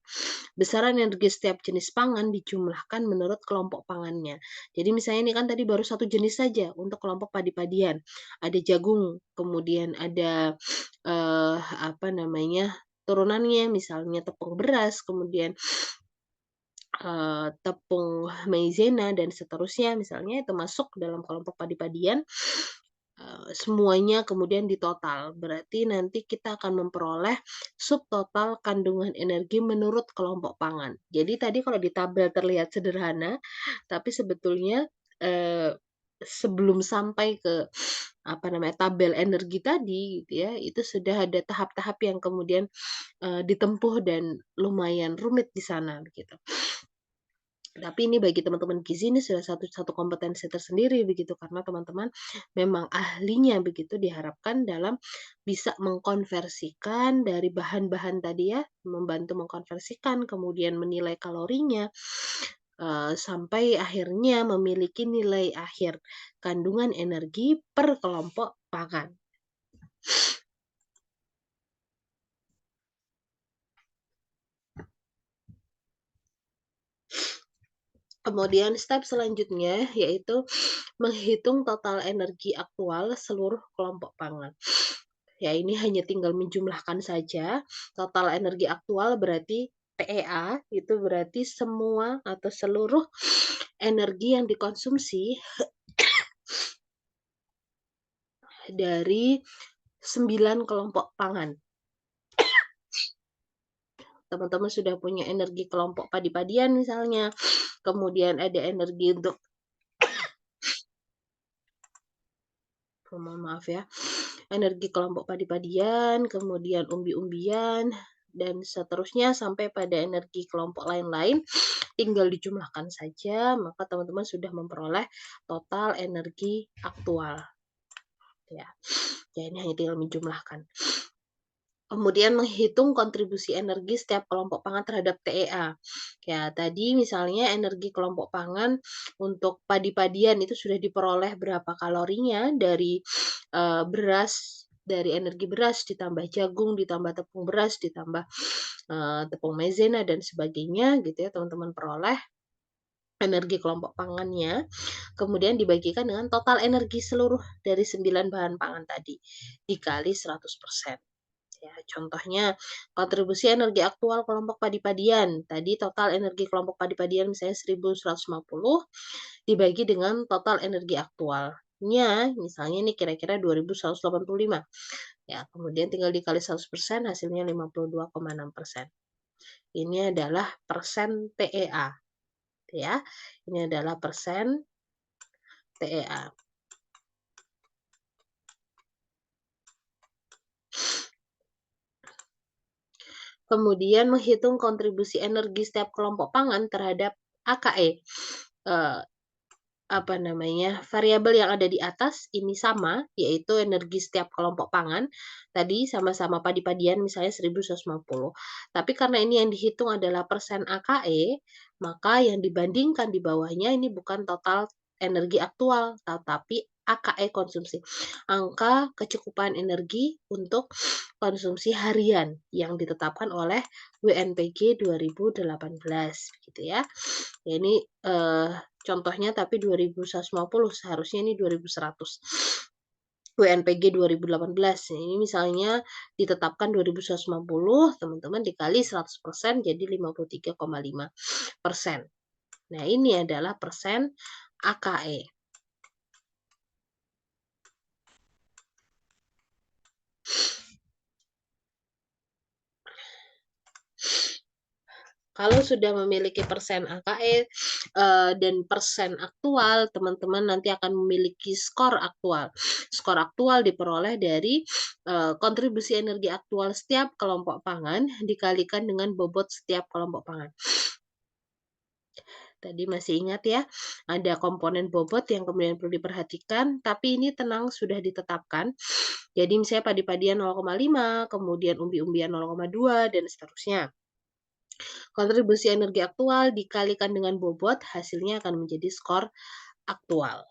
Besaran energi setiap jenis pangan dijumlahkan menurut kelompok pangannya. Jadi misalnya ini kan tadi baru satu jenis saja untuk kelompok padi-padian. Ada jagung, kemudian ada, apa namanya, turunannya misalnya tepung beras, kemudian, tepung maizena dan seterusnya misalnya itu masuk dalam kelompok padi-padian, semuanya kemudian ditotal. Berarti nanti kita akan memperoleh subtotal kandungan energi menurut kelompok pangan. Jadi tadi kalau di tabel terlihat sederhana, tapi sebetulnya, eee, sebelum sampai ke, apa namanya, tabel energi tadi gitu ya, itu sudah ada tahap-tahap yang kemudian, ditempuh dan lumayan rumit di sana begitu. Tapi ini bagi teman-teman gizi ini sudah satu satu kompetensi tersendiri begitu, karena teman-teman memang ahlinya begitu, diharapkan dalam bisa mengkonversikan dari bahan-bahan tadi ya, membantu mengkonversikan, kemudian menilai kalorinya, sampai akhirnya memiliki nilai akhir kandungan energi per kelompok pangan. Kemudian step selanjutnya yaitu menghitung total energi aktual seluruh kelompok pangan. Ya ini hanya tinggal menjumlahkan saja, total energi aktual berarti TEA, itu berarti semua atau seluruh energi yang dikonsumsi dari 9 kelompok pangan. Teman-teman sudah punya energi kelompok padi-padian misalnya, kemudian ada energi untuk mohon maaf ya, energi kelompok padi-padian, kemudian umbi-umbian, dan seterusnya sampai pada energi kelompok lain-lain, tinggal dijumlahkan saja, maka teman-teman sudah memperoleh total energi aktual. Ya, ya ini hanya tinggal menjumlahkan. Kemudian menghitung kontribusi energi setiap kelompok pangan terhadap TEA. Ya, tadi misalnya energi kelompok pangan untuk padi-padian itu sudah diperoleh berapa kalorinya dari beras, dari energi beras ditambah jagung, ditambah tepung beras, ditambah tepung maizena dan sebagainya gitu ya, teman-teman peroleh energi kelompok pangannya, kemudian dibagikan dengan total energi seluruh dari 9 bahan pangan tadi, dikali 100%. Ya, contohnya kontribusi energi aktual kelompok padi-padian. Tadi total energi kelompok padi-padian misalnya 1.150 dibagi dengan total energi aktualnya, misalnya ini kira-kira 2.185. Ya, kemudian tinggal dikali 100% hasilnya 52,6%. Ini adalah persen TEA, ya. Ini adalah persen TEA. Kemudian menghitung kontribusi energi setiap kelompok pangan terhadap AKE. Eh, Apa namanya, variabel yang ada di atas ini sama, yaitu energi setiap kelompok pangan. Tadi sama-sama padi-padian misalnya 1.150. Tapi karena ini yang dihitung adalah persen AKE, maka yang dibandingkan di bawahnya ini bukan total energi aktual, tetapi AKE konsumsi. Angka kecukupan energi untuk konsumsi harian yang ditetapkan oleh WNPG 2018 gitu ya. Ya ini contohnya tapi 2.150, seharusnya ini 2.100. WNPG 2018. Ini misalnya ditetapkan 2.150, teman-teman dikali 100% jadi 53,5%. Nah, ini adalah persen AKE. Kalau sudah memiliki persen AKE dan persen aktual, teman-teman nanti akan memiliki skor aktual. Skor aktual diperoleh dari kontribusi energi aktual setiap kelompok pangan dikalikan dengan bobot setiap kelompok pangan. Tadi masih ingat ya, ada komponen bobot yang kemudian perlu diperhatikan, tapi ini tenang sudah ditetapkan. Jadi misalnya padi-padian 0,5, kemudian umbi-umbian 0,2, dan seterusnya. Kontribusi energi aktual dikalikan dengan bobot, hasilnya akan menjadi skor aktual,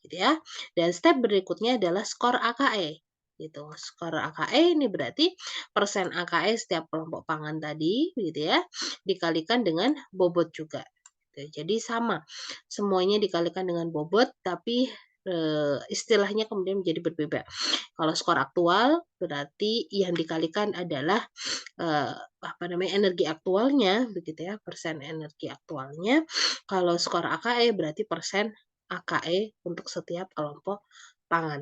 gitu ya. Dan step berikutnya adalah skor AKE, gitu. Skor AKE ini berarti persen AKE setiap kelompok pangan tadi, gitu ya, dikalikan dengan bobot juga. Gitu. Jadi sama, semuanya dikalikan dengan bobot, tapi istilahnya kemudian menjadi berbeda. Kalau skor aktual berarti yang dikalikan adalah energi aktualnya begitu ya, persen energi aktualnya. Kalau skor AKE berarti persen AKE untuk setiap kelompok pangan.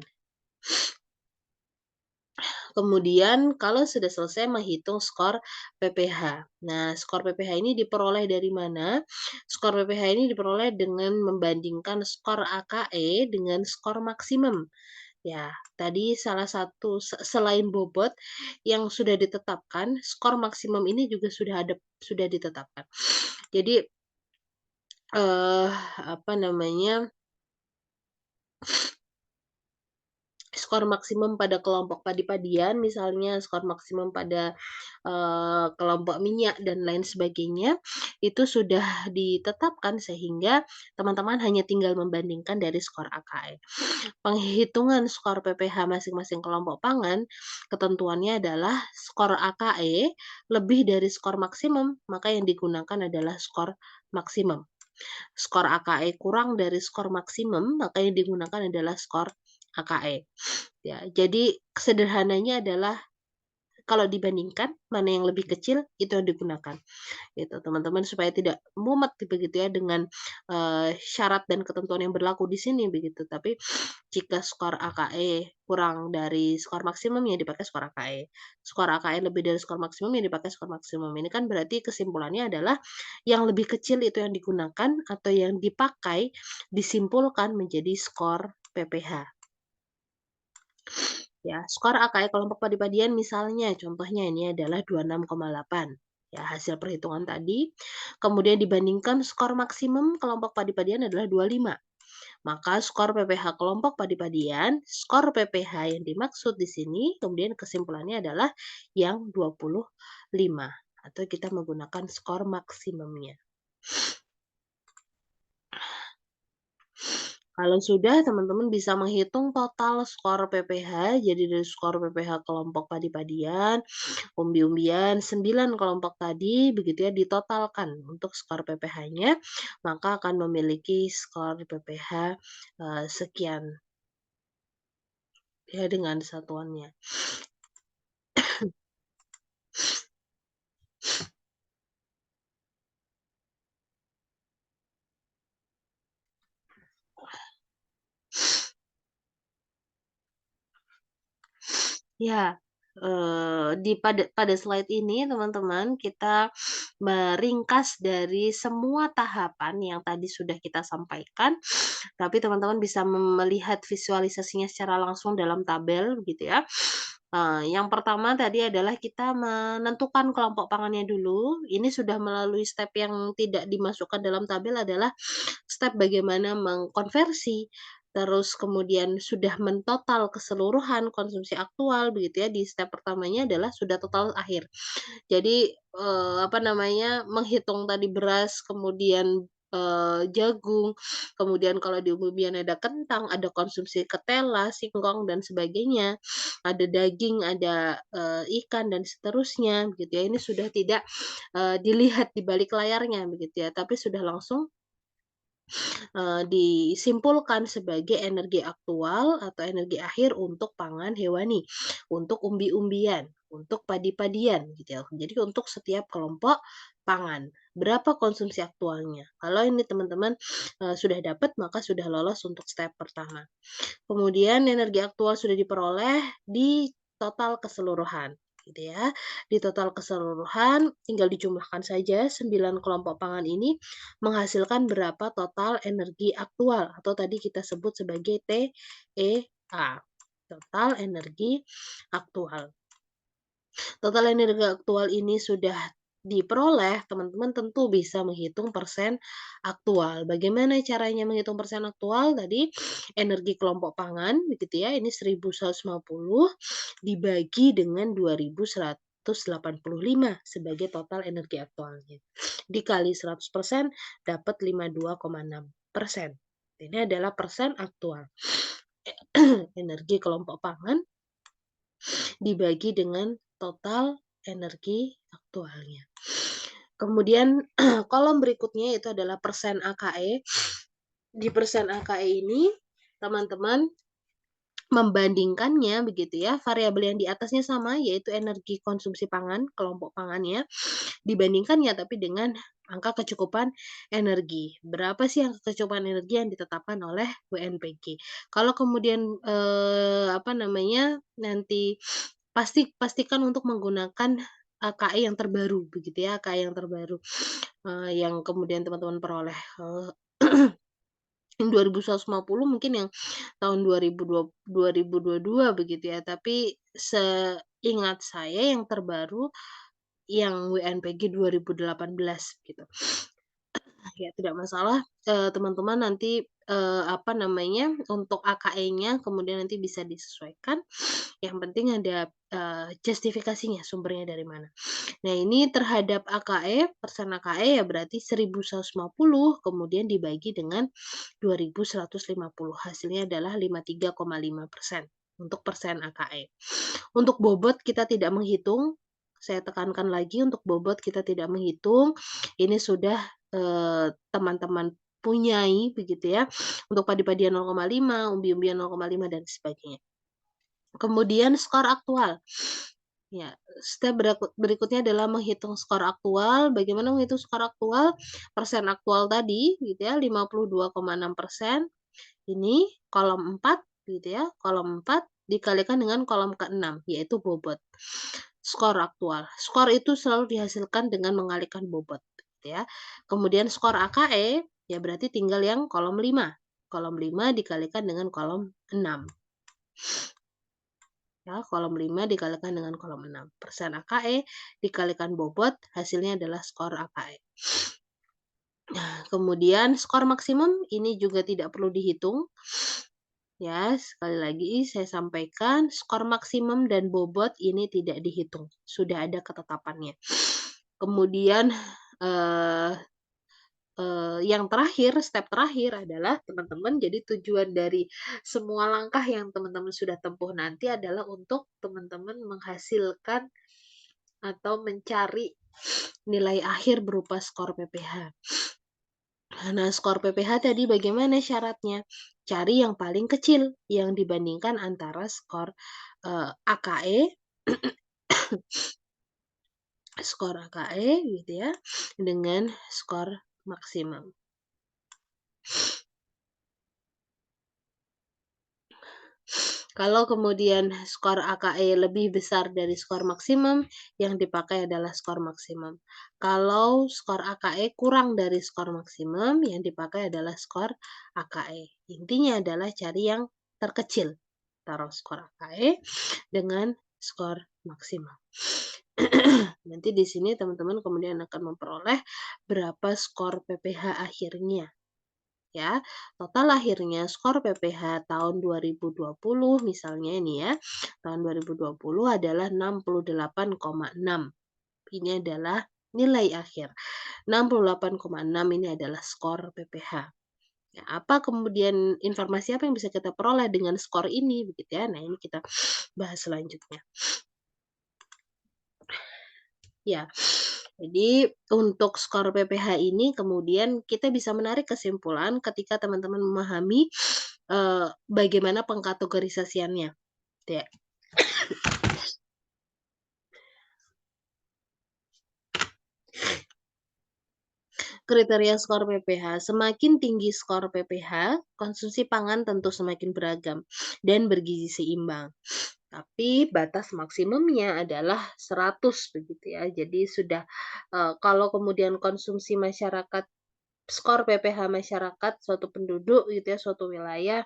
Kemudian kalau sudah selesai menghitung skor PPH. Nah, skor PPH ini diperoleh dari mana? Skor PPH ini diperoleh dengan membandingkan skor AKE dengan skor maksimum. Ya, tadi salah satu selain bobot yang sudah ditetapkan, skor maksimum ini juga sudah ditetapkan. Jadi apa namanya, skor maksimum pada kelompok padi-padian, misalnya skor maksimum pada kelompok minyak dan lain sebagainya, itu sudah ditetapkan sehingga teman-teman hanya tinggal membandingkan dari skor AKE. Penghitungan skor PPH masing-masing kelompok pangan, ketentuannya adalah skor AKE lebih dari skor maksimum, maka yang digunakan adalah skor maksimum. Skor AKE kurang dari skor maksimum, maka yang digunakan adalah skor AKE. Ya, jadi sederhananya adalah kalau dibandingkan mana yang lebih kecil itu yang digunakan. Gitu, teman-teman supaya tidak mumet begitu ya dengan syarat dan ketentuan yang berlaku di sini begitu. Tapi jika skor AKE kurang dari skor maksimum ya dipakai skor AKE. Skor AKE lebih dari skor maksimum ya dipakai skor maksimum. Ini kan berarti kesimpulannya adalah yang lebih kecil itu yang digunakan atau yang dipakai disimpulkan menjadi skor PPH. Ya, skor AKE kelompok padi-padian misalnya contohnya ini adalah 26,8. Ya, hasil perhitungan tadi. Kemudian dibandingkan skor maksimum kelompok padi-padian adalah 25. Maka skor PPH kelompok padi-padian, skor PPH yang dimaksud di sini, kemudian kesimpulannya adalah yang 25 atau kita menggunakan skor maksimumnya. Kalau sudah, teman-teman bisa menghitung total skor PPH, jadi dari skor PPH kelompok padi-padian, umbi-umbian, 9 kelompok tadi, begitu ya, ditotalkan untuk skor PPH-nya, maka akan memiliki skor PPH sekian ya dengan satuannya. Ya, pada slide ini teman-teman kita meringkas dari semua tahapan yang tadi sudah kita sampaikan, tapi teman-teman bisa melihat visualisasinya secara langsung dalam tabel gitu ya. Yang pertama tadi adalah kita menentukan kelompok pangannya dulu, ini sudah melalui step yang tidak dimasukkan dalam tabel adalah step bagaimana mengkonversi, terus kemudian sudah mentotal keseluruhan konsumsi aktual begitu ya, di step pertamanya adalah sudah total akhir. Jadi, apa namanya, menghitung tadi beras, kemudian, jagung, kemudian kalau di umumnya ada kentang, ada konsumsi ketela, singkong, dan sebagainya, ada daging, ada, ikan, dan seterusnya, begitu ya. Ini sudah tidak, dilihat di balik layarnya, begitu ya, tapi sudah langsung disimpulkan sebagai energi aktual atau energi akhir untuk pangan hewani, untuk umbi-umbian, untuk padi-padian gitu ya. Jadi untuk setiap kelompok pangan, berapa konsumsi aktualnya. Kalau ini teman-teman, sudah dapat maka sudah lolos untuk step pertama. Kemudian energi aktual sudah diperoleh di total keseluruhan, gitu ya. Di total keseluruhan tinggal dijumlahkan saja 9 kelompok pangan ini menghasilkan berapa total energi aktual atau tadi kita sebut sebagai TEA, total energi aktual. Total energi aktual ini sudah diperoleh, teman-teman tentu bisa menghitung persen aktual. Bagaimana caranya menghitung persen aktual? Tadi energi kelompok pangan, begitu ya, ini 1150 dibagi dengan 2185 sebagai total energi aktualnya. Dikali 100% dapat 52,6%. Ini adalah persen aktual. Energi kelompok pangan dibagi dengan total energi aktualnya. Kemudian kolom berikutnya itu adalah persen AKE. Di persen AKE ini teman-teman membandingkannya begitu ya, variabel yang di atasnya sama yaitu energi konsumsi pangan, kelompok pangannya, dibandingkannya tapi dengan angka kecukupan energi. Berapa sih angka kecukupan energi yang ditetapkan oleh WNPG? Kalau kemudian, apa namanya, nanti pastikan untuk menggunakan AKE yang terbaru begitu ya, AKE yang terbaru, yang kemudian teman-teman peroleh, yang 2150 mungkin yang tahun 2022 begitu ya, tapi seingat saya yang terbaru yang WNPG 2018 gitu. Ya tidak masalah, teman-teman nanti, apa namanya, untuk AKE-nya kemudian nanti bisa disesuaikan, yang penting ada, justifikasinya sumbernya dari mana. Nah ini terhadap AKE, persen AKE ya berarti 1150 kemudian dibagi dengan 2150 hasilnya adalah 53,5% untuk persen AKE. Untuk bobot kita tidak menghitung, saya tekankan lagi untuk bobot kita tidak menghitung, ini sudah, teman-teman punyai begitu ya, untuk padi-padian 0,5, umbi-umbian 0,5 dan sebagainya. Kemudian skor aktual. Ya, step berikutnya adalah menghitung skor aktual. Bagaimana menghitung skor aktual? Persen aktual tadi gitu ya, 52,6%. Ini kolom 4 gitu ya, kolom 4 dikalikan dengan kolom ke-6 yaitu bobot. Skor aktual. Skor itu selalu dihasilkan dengan mengalihkan bobot gitu ya. Kemudian skor AKE ya berarti tinggal yang kolom 5. Kolom 5 dikalikan dengan kolom 6. Ya, kolom 5 dikalikan dengan kolom 6. Persen AKE dikalikan bobot, hasilnya adalah skor AKE. Nah, Kemudian skor maksimum ini juga tidak perlu dihitung, ya, sekali lagi saya sampaikan skor maksimum dan bobot ini tidak dihitung, sudah ada ketetapannya. Kemudian, eee yang terakhir, step terakhir adalah teman-teman jadi tujuan dari semua langkah yang teman-teman sudah tempuh nanti adalah untuk teman-teman menghasilkan atau mencari nilai akhir berupa skor PPH. Nah, skor PPH tadi bagaimana syaratnya? Cari yang paling kecil yang dibandingkan antara skor, AKE skor AKE gitu ya, dengan skor maksimum. Kalau kemudian skor AKE lebih besar dari skor maksimum, yang dipakai adalah skor maksimum. Kalau skor AKE kurang dari skor maksimum, yang dipakai adalah skor AKE. Intinya adalah cari yang terkecil, taruh skor AKE dengan skor maksimum. Nanti di sini teman-teman kemudian akan memperoleh berapa skor PPH akhirnya. Ya, total akhirnya skor PPH tahun 2020 misalnya ini ya, tahun 2020 adalah 68,6. Ini adalah nilai akhir. 68,6 ini adalah skor PPH. Ya, apa kemudian informasi apa yang bisa kita peroleh dengan skor ini begitu ya. Nah, ini kita bahas selanjutnya. Ya. Jadi untuk skor PPH ini kemudian kita bisa menarik kesimpulan ketika teman-teman memahami, bagaimana pengkategorisasiannya, gitu ya. Kriteria skor PPH, semakin tinggi skor PPH, konsumsi pangan tentu semakin beragam dan bergizi seimbang. Tapi batas maksimumnya adalah 100 begitu ya. Jadi sudah, kalau kemudian konsumsi masyarakat skor PPH masyarakat suatu penduduk gitu ya, suatu wilayah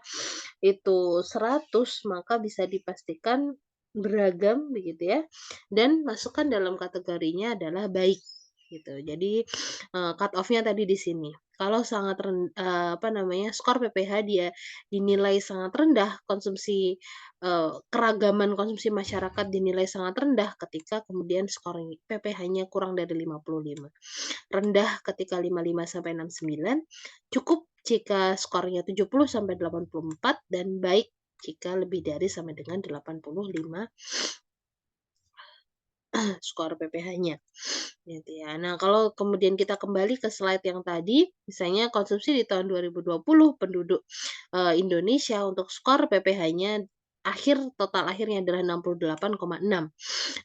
itu 100 maka bisa dipastikan beragam begitu ya, dan masukkan dalam kategorinya adalah baik gitu. Jadi, cut off-nya tadi di sini. Kalau sangat apa namanya, skor PPH dia dinilai sangat rendah, keragaman konsumsi masyarakat dinilai sangat rendah ketika kemudian skor PPH-nya kurang dari 55. Rendah ketika 55 sampai 69, cukup jika skornya 70 sampai 84 dan baik jika lebih dari sampai dengan 85 skor PPH-nya, gitu ya. Nah, kalau kemudian kita kembali ke slide yang tadi, misalnya konsumsi di tahun 2020 penduduk, Indonesia untuk skor PPH-nya total akhirnya adalah 68,6.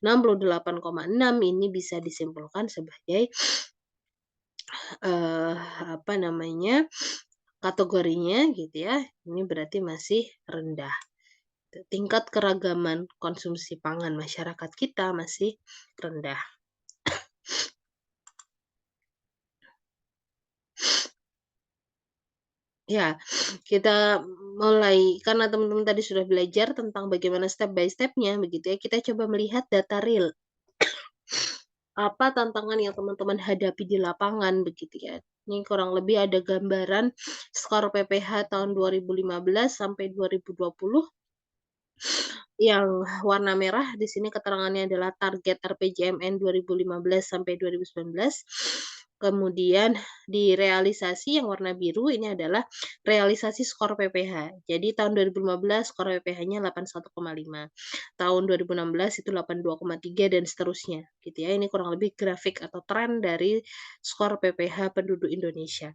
68,6 ini bisa disimpulkan sebagai eee, apa namanya, kategorinya gitu ya, ini berarti masih rendah. Tingkat keragaman konsumsi pangan masyarakat kita masih rendah. Ya, kita mulai karena teman-teman tadi sudah belajar tentang bagaimana step by step-nya begitu ya, kita coba melihat data real. Apa tantangan yang teman-teman hadapi di lapangan begitu ya. Ini kurang lebih ada gambaran skor PPH tahun 2015 sampai 2020. Yang warna merah di sini keterangannya adalah target RPJMN 2015 sampai 2019. Kemudian di realisasi yang warna biru ini adalah realisasi skor PPH. Jadi tahun 2015 skor PPH-nya 81,5. Tahun 2016 itu 82,3 dan seterusnya gitu ya. Ini kurang lebih grafik atau tren dari skor PPH penduduk Indonesia.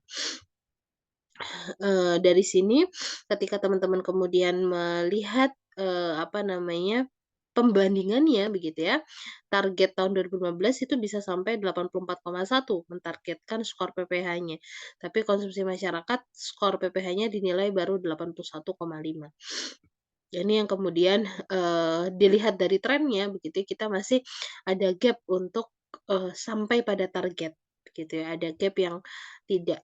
Dari sini ketika teman-teman kemudian melihat, apa namanya, pembandingannya begitu ya, target tahun 2015 itu bisa sampai 84,1 mentargetkan skor PPH-nya. Tapi konsumsi masyarakat skor PPH-nya dinilai baru 81,5. Ini yang kemudian, dilihat dari trennya begitu ya, kita masih ada gap untuk, sampai pada target begitu ya. Ada gap yang tidak,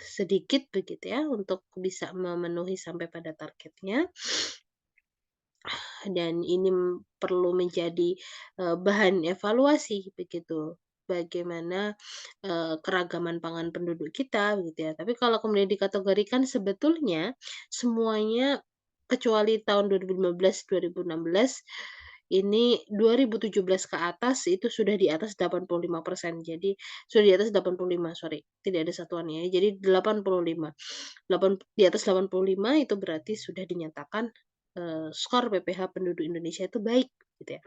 sedikit begitu ya untuk bisa memenuhi sampai pada targetnya dan ini perlu menjadi, bahan evaluasi begitu. bagaimana, keragaman pangan penduduk kita gitu ya. Tapi kalau kemudian dikategorikan sebetulnya semuanya kecuali tahun 2015, 2016, ini 2017 ke atas itu sudah di atas 85%. Jadi sudah di atas 85, sorry, tidak ada satuannya ya. Jadi 85, di atas 85 itu berarti sudah dinyatakan, skor PPH penduduk Indonesia itu baik gitu ya.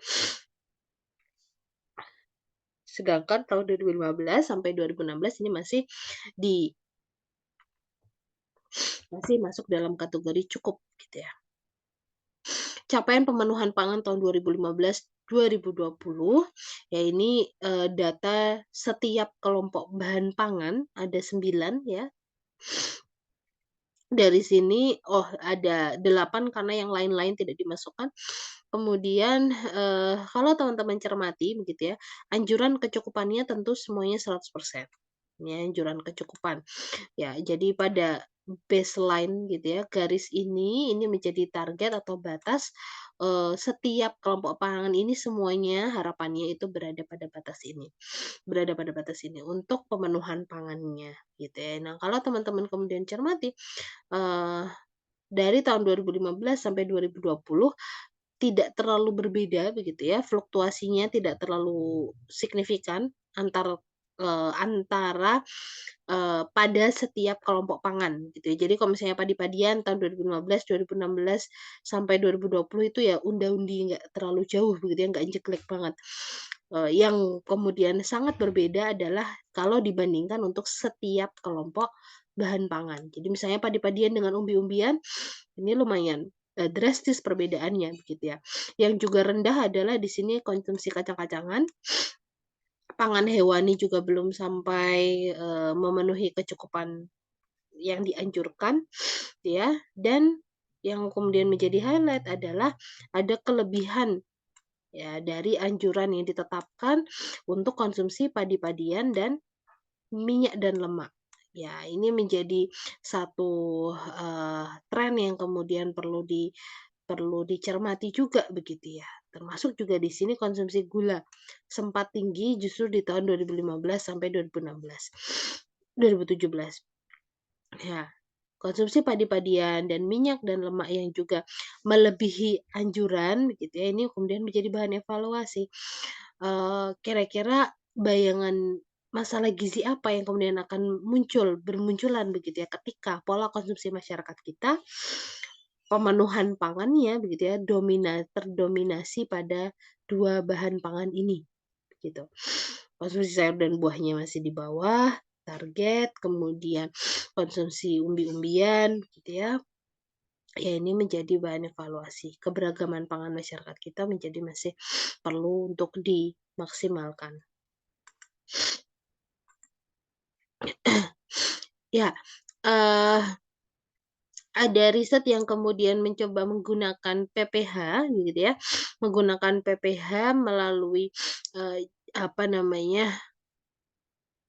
Sedangkan tahun 2015 sampai 2016 ini di masih masuk dalam kategori cukup gitu ya. Capaian pemenuhan pangan tahun 2015, 2020 ya ini, data setiap kelompok bahan pangan ada 9 ya. Dari sini, oh ada 8 karena yang lain-lain tidak dimasukkan. Kemudian, kalau teman-teman cermati begitu ya, anjuran kecukupannya tentu semuanya 100%. Ini anjuran kecukupan. Ya, jadi pada baseline gitu ya, garis ini menjadi target atau batas, setiap kelompok pangan ini semuanya harapannya itu berada pada batas ini untuk pemenuhan pangannya gitu ya. Nah, kalau teman-teman kemudian cermati, eee, dari tahun 2015 sampai 2020 tidak terlalu berbeda begitu ya, fluktuasinya tidak terlalu signifikan antara, pada setiap kelompok pangan gitu ya. Jadi kalau misalnya padi-padian tahun 2015, 2016, sampai 2020 itu ya unda-undi nggak terlalu jauh begitu ya, nggak jeglek banget. Yang kemudian sangat berbeda adalah kalau dibandingkan untuk setiap kelompok bahan pangan. Jadi misalnya padi-padian dengan umbi-umbian, ini lumayan drastis perbedaannya begitu ya. Yang juga rendah adalah di sini konsumsi kacang-kacangan, pangan hewani juga belum sampai, memenuhi kecukupan yang dianjurkan ya, dan yang kemudian menjadi highlight adalah ada kelebihan ya dari anjuran yang ditetapkan untuk konsumsi padi-padian dan minyak dan lemak. Ya, ini menjadi satu, tren yang kemudian perlu dicermati juga begitu ya. Termasuk juga di sini konsumsi gula sempat tinggi justru di tahun 2015 sampai 2016, 2017. Ya, konsumsi padi-padian dan minyak dan lemak yang juga melebihi anjuran begitu ya, ini kemudian menjadi bahan evaluasi. Kira-kira bayangan masalah gizi apa yang kemudian akan bermunculan begitu ya ketika pola konsumsi masyarakat kita, pemenuhan pangannya begitu ya, terdominasi pada 2 bahan pangan ini, gitu. Konsumsi sayur dan buahnya masih di bawah target, kemudian konsumsi umbi-umbian gitu ya, ya ini menjadi bahan evaluasi. Keberagaman pangan masyarakat kita menjadi masih perlu untuk dimaksimalkan. Ya, eee, ada riset yang kemudian mencoba menggunakan PPH gitu ya, menggunakan PPH melalui, apa namanya,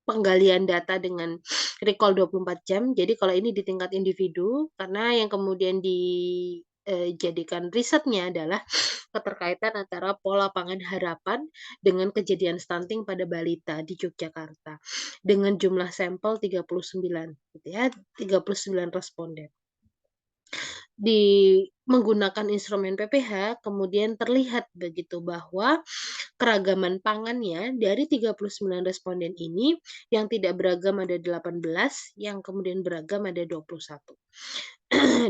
penggalian data dengan recall 24 jam. Jadi kalau ini di tingkat individu, karena yang kemudian dijadikan risetnya adalah keterkaitan antara pola pangan harapan dengan kejadian stunting pada balita di Yogyakarta, dengan jumlah sampel 39 gitu ya, 39 responden. Menggunakan instrumen PPH, kemudian terlihat begitu bahwa keragaman pangannya dari 39 responden ini, yang tidak beragam ada 18, yang kemudian beragam ada 21.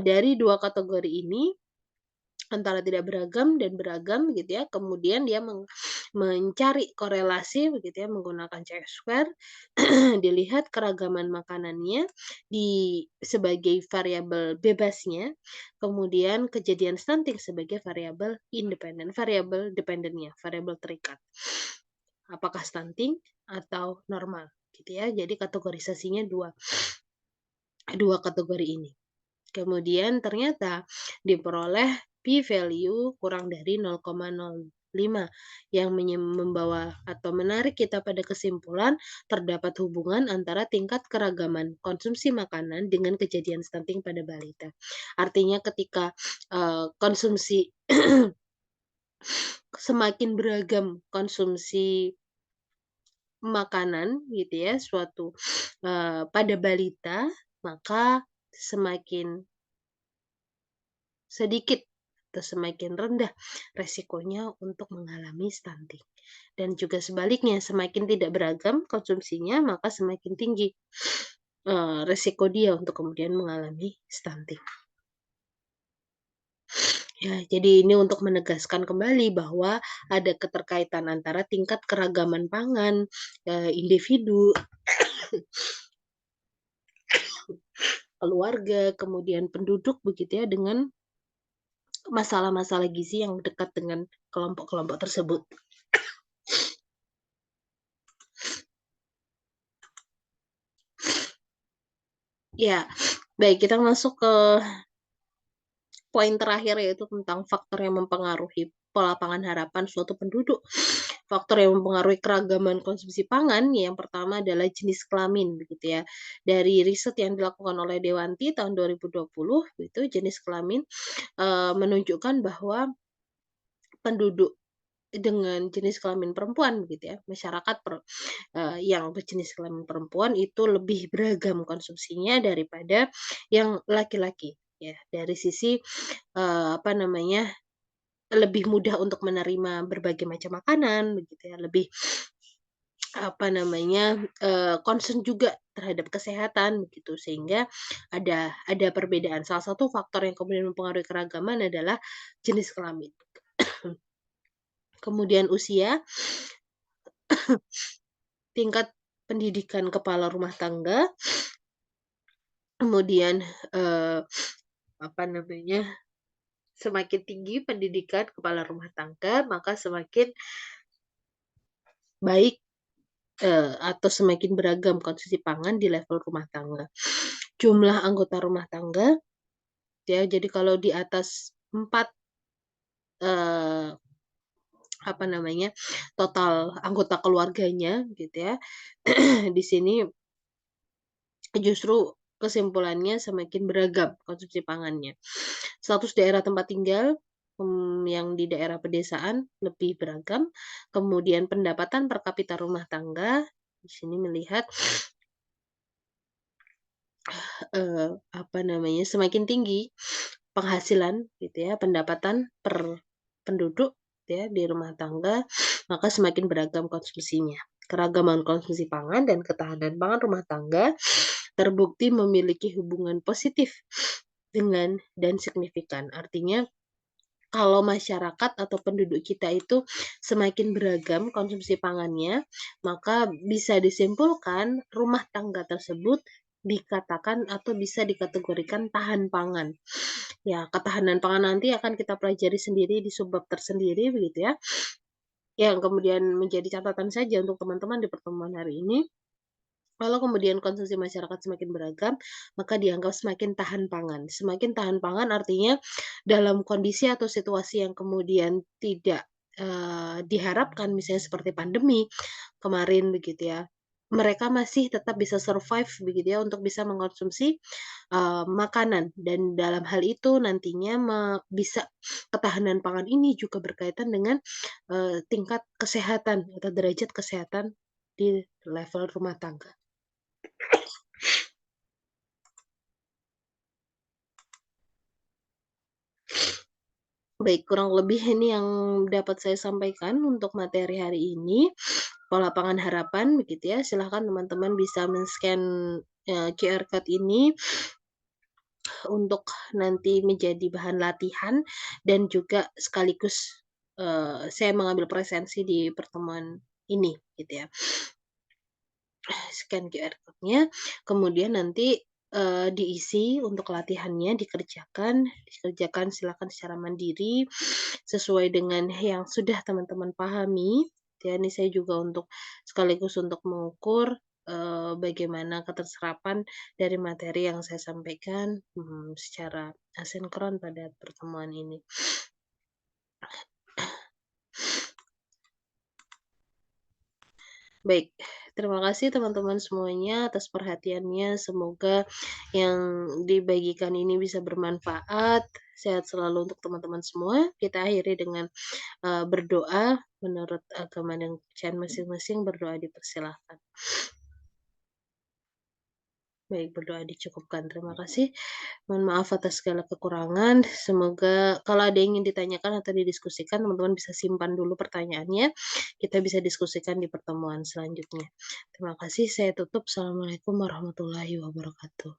Dari 2 kategori ini, antara tidak beragam dan beragam gitu ya, kemudian dia mencari korelasi begitu ya menggunakan Chi-square, dilihat keragaman makanannya sebagai variabel bebasnya, kemudian kejadian stunting sebagai variabel independen, variabel dependennya, variabel terikat. Apakah stunting atau normal gitu ya. Jadi kategorisasinya dua kategori ini. Kemudian ternyata diperoleh p-value kurang dari 0,05 yang membawa atau menarik kita pada kesimpulan terdapat hubungan antara tingkat keragaman konsumsi makanan dengan kejadian stunting pada balita. Artinya ketika, konsumsi semakin beragam konsumsi makanan gitu ya, pada balita, maka semakin sedikit atau semakin rendah resikonya untuk mengalami stunting. Dan juga sebaliknya, semakin tidak beragam konsumsinya, maka semakin tinggi, resiko dia untuk kemudian mengalami stunting. Ya, jadi ini untuk menegaskan kembali bahwa ada keterkaitan antara tingkat keragaman pangan, individu, keluarga, kemudian penduduk begitu ya, dengan masalah-masalah gizi yang dekat dengan kelompok-kelompok tersebut. Ya, baik, kita masuk ke poin terakhir, yaitu tentang faktor yang mempengaruhi pola pangan harapan suatu penduduk. Faktor yang mempengaruhi keragaman konsumsi pangan, yang pertama adalah jenis kelamin begitu ya. Dari riset yang dilakukan oleh Dewanti tahun 2020, itu jenis kelamin, menunjukkan bahwa penduduk dengan jenis kelamin perempuan begitu ya, masyarakat yang berjenis kelamin perempuan itu lebih beragam konsumsinya daripada yang laki-laki ya. Dari sisi, apa namanya, lebih mudah untuk menerima berbagai macam makanan begitu ya, lebih apa namanya, concern juga terhadap kesehatan begitu, sehingga ada perbedaan. Salah satu faktor yang kemudian mempengaruhi keragaman adalah jenis kelamin. Kemudian usia, tingkat pendidikan kepala rumah tangga, kemudian, apa namanya, semakin tinggi pendidikan kepala rumah tangga, maka semakin baik, atau semakin beragam konsumsi pangan di level rumah tangga. Jumlah anggota rumah tangga, ya, jadi kalau di atas 4, eee, apa namanya, total anggota keluarganya gitu ya, di sini justru kesimpulannya semakin beragam konsumsi pangannya. Status daerah tempat tinggal, yang di daerah pedesaan lebih beragam, kemudian pendapatan per kapita rumah tangga, di sini melihat, apa namanya, semakin tinggi penghasilan gitu ya, pendapatan per penduduk gitu ya di rumah tangga, maka semakin beragam konsumsinya. Keragaman konsumsi pangan dan ketahanan pangan rumah tangga terbukti memiliki hubungan positif dengan dan signifikan. Artinya kalau masyarakat atau penduduk kita itu semakin beragam konsumsi pangannya, maka bisa disimpulkan rumah tangga tersebut dikatakan atau bisa dikategorikan tahan pangan. Ya, ketahanan pangan nanti akan kita pelajari sendiri di subbab tersendiri begitu ya, yang kemudian menjadi catatan saja untuk teman-teman di pertemuan hari ini. Kalau kemudian konsumsi masyarakat semakin beragam, maka dianggap semakin tahan pangan. Semakin tahan pangan artinya dalam kondisi atau situasi yang kemudian tidak, diharapkan, misalnya seperti pandemi kemarin begitu ya, mereka masih tetap bisa survive begitu ya untuk bisa mengkonsumsi, makanan, dan dalam hal itu nantinya bisa ketahanan pangan ini juga berkaitan dengan, tingkat kesehatan atau derajat kesehatan di level rumah tangga. Baik, kurang lebih ini yang dapat saya sampaikan untuk materi hari ini, pola pangan harapan begitu ya. Silahkan teman-teman bisa men-scan, QR code ini untuk nanti menjadi bahan latihan dan juga sekaligus, saya mengambil presensi di pertemuan ini gitu ya. Scan QR code-nya, kemudian nanti, diisi untuk latihannya, dikerjakan silakan secara mandiri, sesuai dengan yang sudah teman-teman pahami. Ya, ini saya juga untuk sekaligus untuk mengukur, bagaimana keterserapan dari materi yang saya sampaikan, secara asinkron pada pertemuan ini. Baik, terima kasih teman-teman semuanya atas perhatiannya. Semoga yang dibagikan ini bisa bermanfaat. sehat selalu untuk teman-teman semua. Kita akhiri dengan, berdoa menurut agama dan kepercayaan masing-masing, berdoa dipersilahkan. Baik, berdoa dicukupkan. Terima kasih. Mohon maaf atas segala kekurangan. Semoga kalau ada yang ingin ditanyakan atau didiskusikan, teman-teman bisa simpan dulu pertanyaannya. Kita bisa diskusikan di pertemuan selanjutnya. Terima kasih. Saya tutup. Assalamualaikum warahmatullahi wabarakatuh.